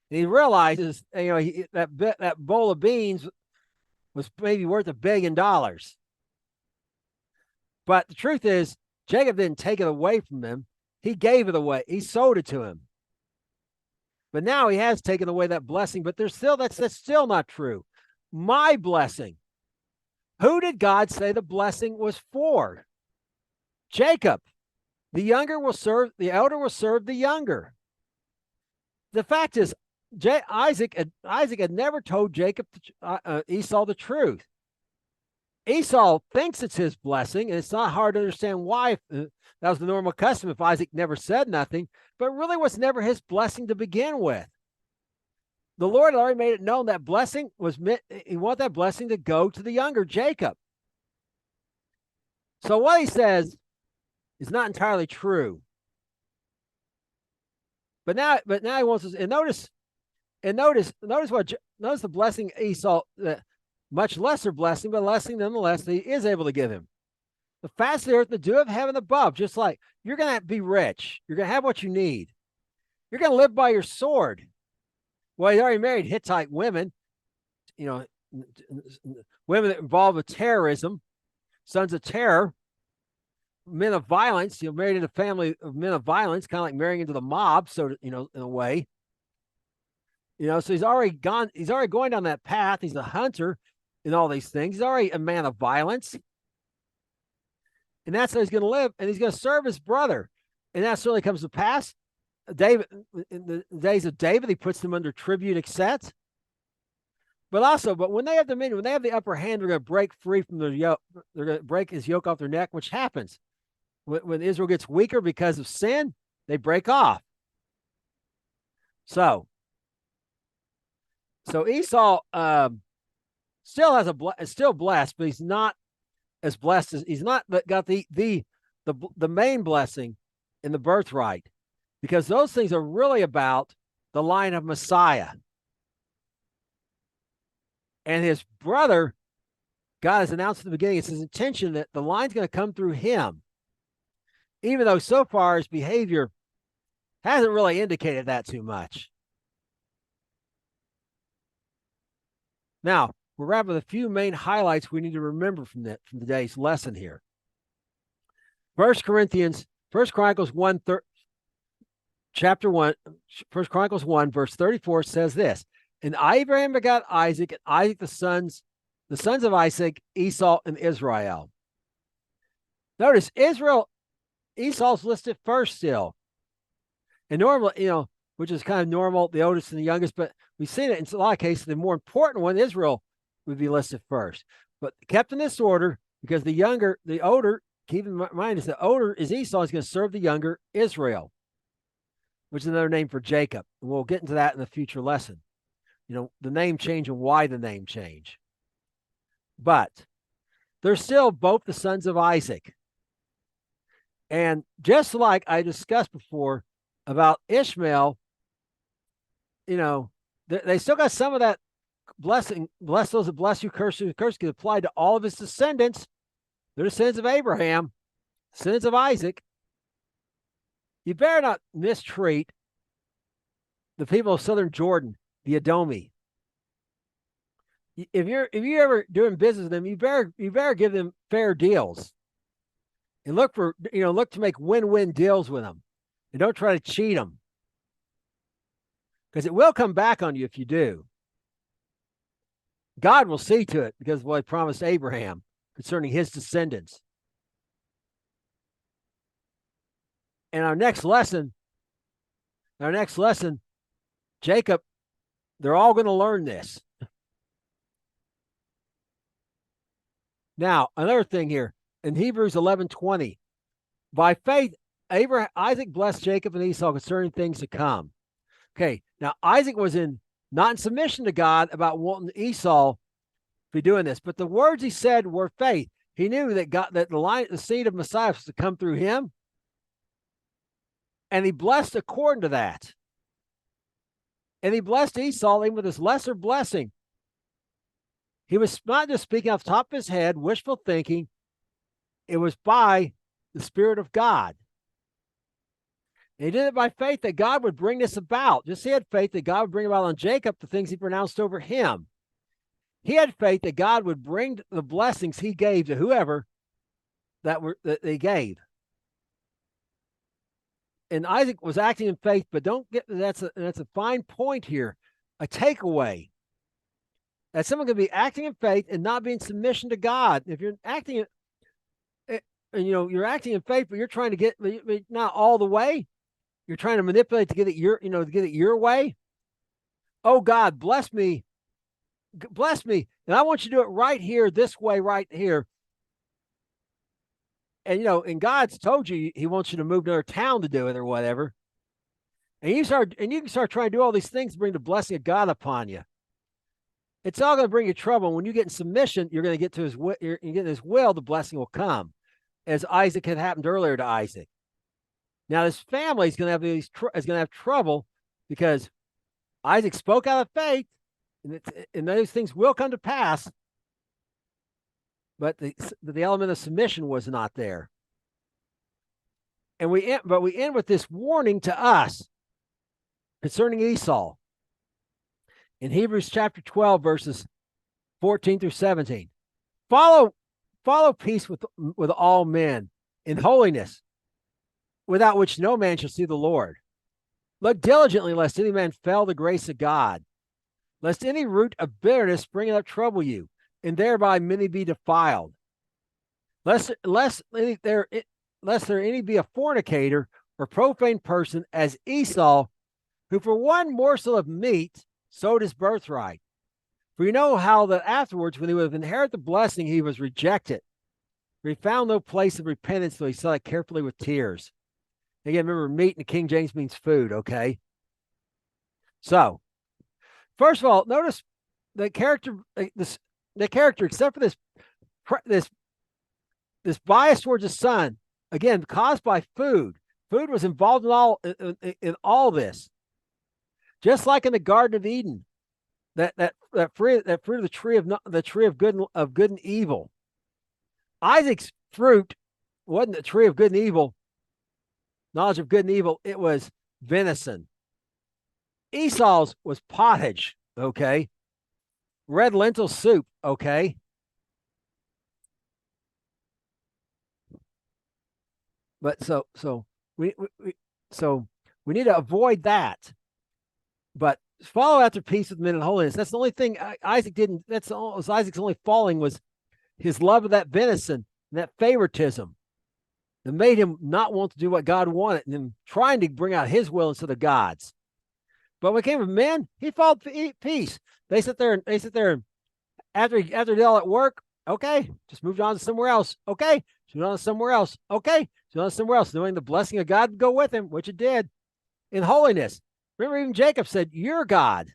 And he realizes, that bowl of beans was maybe worth $1 billion. But the truth is, Jacob didn't take it away from him. He gave it away. He sold it to him. But now he has taken away that blessing, but that's still not true. My blessing. Who did God say the blessing was for? Jacob. The elder will serve the younger. The fact is, Isaac had never told Esau the truth. Esau thinks it's his blessing, and it's not hard to understand why. That was the normal custom if Isaac never said nothing, but really was never his blessing to begin with. The Lord already made it known that blessing was meant, he wanted that blessing to go to the younger Jacob. So what he says is not entirely true. But now he wants us, and notice the blessing Esau, much lesser blessing, but blessing nonetheless that he is able to give him. The fast of the earth, the dew of heaven above, just like you're going to be rich. You're going to have what you need. You're going to live by your sword. Well, he already married Hittite women, women that involved with terrorism, sons of terror, men of violence. Married into a family of men of violence, kind of like marrying into the mob, so in a way. So he's already going down that path. He's a hunter and all these things. He's already a man of violence. And that's how he's going to live. And he's going to serve his brother. And that certainly comes to pass. David, in the days of David, he puts them under tribute, etc. But when they have dominion, when they have the upper hand, they're going to break free from their yoke. They're going to break his yoke off their neck, which happens. When Israel gets weaker because of sin, they break off. So Esau still has is still blessed, but he's not as blessed as he's not got the main blessing in the birthright, because those things are really about the line of Messiah. And his brother, God has announced at the beginning, it's his intention that the line's going to come through him, even though so far his behavior hasn't really indicated that too much. Now, we're wrapping with a few main highlights we need to remember from today's lesson here. 1 Chronicles 1, chapter 1, 1 Chronicles 1, verse 34 says this: And Abraham begot Isaac, and Isaac the sons of Isaac, Esau and Israel. Notice Esau's listed first still. And normally, which is kind of normal, the oldest and the youngest, but we've seen it in a lot of cases, the more important one, Israel, would be listed first. But kept in this order, because the older, keep in mind, is the older is Esau, is going to serve the younger Israel, which is another name for Jacob. And we'll get into that in a future lesson. The name change and why the name change. But they're still both the sons of Isaac. And just like I discussed before about Ishmael, they still got some of that blessing. Bless those that bless you, curse who curse, can apply to all of his descendants. They're the descendants of Abraham, descendants of Isaac. You better not mistreat the people of southern Jordan, the Edomi. If you're ever doing business with them, you better give them fair deals, and look to make win-win deals with them, and don't try to cheat them, because it will come back on you if you do. God will see to it, because of what he promised Abraham concerning his descendants. And our next lesson, Jacob, they're all going to learn this. Now, another thing here in Hebrews 11:20, by faith, Isaac blessed Jacob and Esau concerning things to come. Okay, now Isaac was not in submission to God about wanting Esau to be doing this, but the words he said were faith. He knew that the seed of Messiah was to come through him, and he blessed according to that. And he blessed Esau even with this lesser blessing. He was not just speaking off the top of his head, wishful thinking. It was by the Spirit of God. And he did it by faith that God would bring this about. Just he had faith that God would bring about on Jacob the things he pronounced over him. He had faith that God would bring the blessings he gave to whoever that they gave. And Isaac was acting in faith, but that's a fine point here, a takeaway. That someone can be acting in faith and not be in submission to God. If you're acting, you're acting in faith, but you're trying to get not all the way. You're trying to manipulate to get it your way. Oh God, bless me, and I want you to do it right here, this way, right here. And and God's told you he wants you to move to another town to do it or whatever. And you can start trying to do all these things to bring the blessing of God upon you. It's all going to bring you trouble. When you get in submission, you're going to get to his will. You're getting his will. The blessing will come, as Isaac had happened earlier to Isaac. Now, this family is going to have trouble, because Isaac spoke out of faith, and those things will come to pass. But the element of submission was not there. And we end with this warning to us concerning Esau. In Hebrews chapter 12, verses 14 through 17. Follow peace with all men in holiness, without which no man shall see the Lord. Look diligently, lest any man fail the grace of God, lest any root of bitterness spring up trouble you, and thereby many be defiled. Lest there any be a fornicator or profane person as Esau, who for one morsel of meat sold his birthright. For you know how that afterwards, when he would have inherited the blessing, he was rejected. For he found no place of repentance, though he sought it carefully with tears. Again, remember, meat in the King James means food, okay? So, first of all, notice the character, the character, except for this bias towards the son, again caused by food. Food was involved in all this, just like in the Garden of Eden. That fruit of the tree of good and evil. Isaac's fruit wasn't the tree of good and evil, knowledge of good and evil. It was venison. Esau's was pottage. Okay, red lentil soup. Okay. But we need to avoid that. But follow after peace with men and holiness. That's the only thing Isaac didn't. That's all. Isaac's only falling was his love of that venison, and that favoritism, that made him not want to do what God wanted, and him trying to bring out his will instead of God's. But when it came to men, he followed peace. They sit there and after they're all at work, okay, just moved on to somewhere else. Okay, moved on to somewhere else. Okay, moved on to somewhere else, knowing the blessing of God would go with him, which it did. In holiness, remember, even Jacob said, "You're God."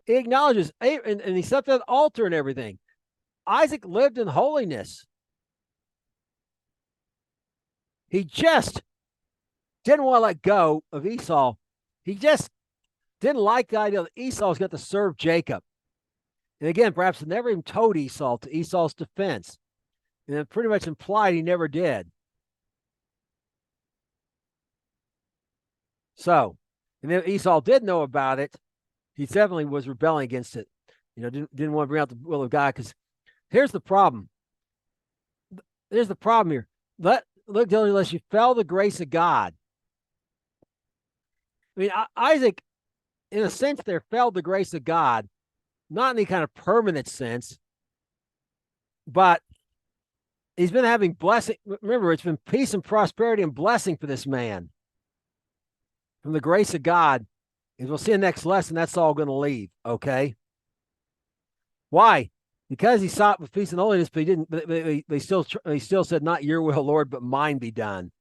He acknowledges, and he set up that altar and everything. Isaac lived in holiness. He just didn't want to let go of Esau. He just didn't like the idea that Esau's got to serve Jacob. And again, perhaps he never even told Esau, to Esau's defense. And it pretty much implied he never did. So, and then Esau did know about it. He definitely was rebelling against it. Didn't want to bring out the will of God, because here's the problem. Here's the problem here. Look, unless you fell the grace of God. I mean, Isaac, in a sense, there fell the grace of God, not in any kind of permanent sense, but he's been having blessing. Remember, it's been peace and prosperity and blessing for this man from the grace of God. As we'll see in the next lesson, that's all going to leave. Okay. Why? Because he sought with peace and holiness, but he didn't. They still said, "Not your will, Lord, but mine be done."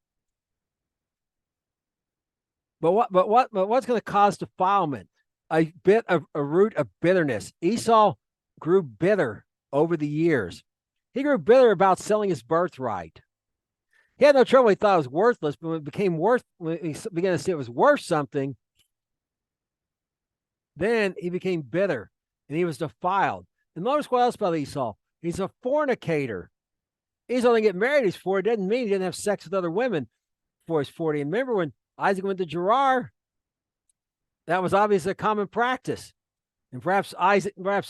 But what's going to cause defilement? A root of bitterness. Esau grew bitter over the years. He grew bitter about selling his birthright. He had no trouble. He thought it was worthless, but when he began to see it was worth something, then he became bitter and he was defiled. And notice what else about Esau? He's a fornicator. Esau didn't get married at 40. It doesn't mean he didn't have sex with other women before he's 40. And remember when Isaac went to Gerar, that was obviously a common practice. And perhaps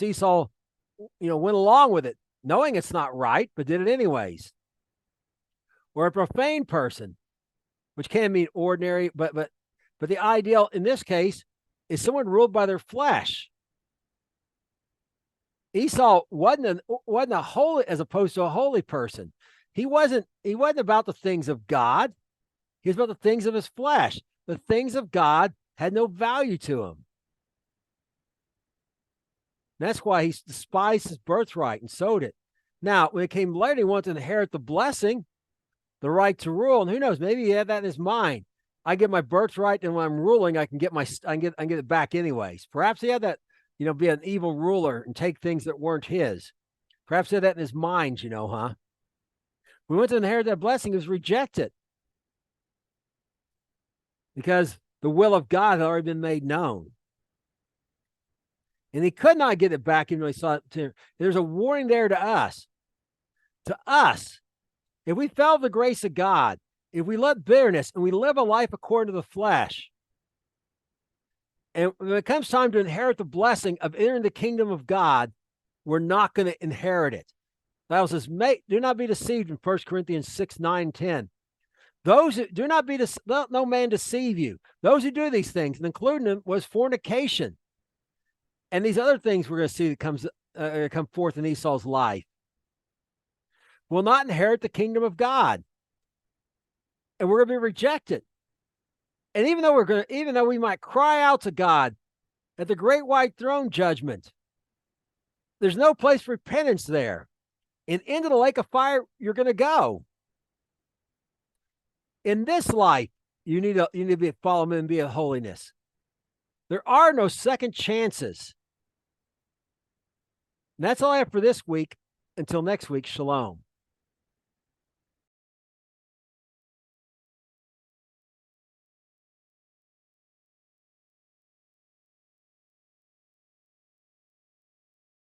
Esau, went along with it, knowing it's not right, but did it anyways. Or a profane person, which can mean ordinary, but the ideal in this case is someone ruled by their flesh. Esau wasn't a holy, as opposed to a holy person. He wasn't about the things of God. He was about the things of his flesh. The things of God had no value to him. That's why he despised his birthright and sold it. Now, when it came later, he wanted to inherit the blessing, the right to rule, and who knows? Maybe he had that in his mind. I get my birthright, and when I'm ruling, I can get it back anyways. Perhaps he had that, be an evil ruler and take things that weren't his. Perhaps he had that in his mind, huh? We went to inherit that blessing, it was rejected because the will of God had already been made known. And he could not get it back even though he saw it. There's a warning there to us. To us, if we fell the grace of God, if we let bitterness and we live a life according to the flesh, and when it comes time to inherit the blessing of entering the kingdom of God, we're not going to inherit it. The Bible says, do not be deceived in 1 Corinthians 6, 9, 10. Those who do not let no man deceive you. Those who do these things, and including them, was fornication. And these other things we're going to see that come forth in Esau's life will not inherit the kingdom of God. And we're going to be rejected. And even though we might cry out to God at the great white throne judgment, there's no place for repentance there. And into the lake of fire, you're going to go. In this life, you need to follow him and be in holiness. There are no second chances. And that's all I have for this week. Until next week, shalom.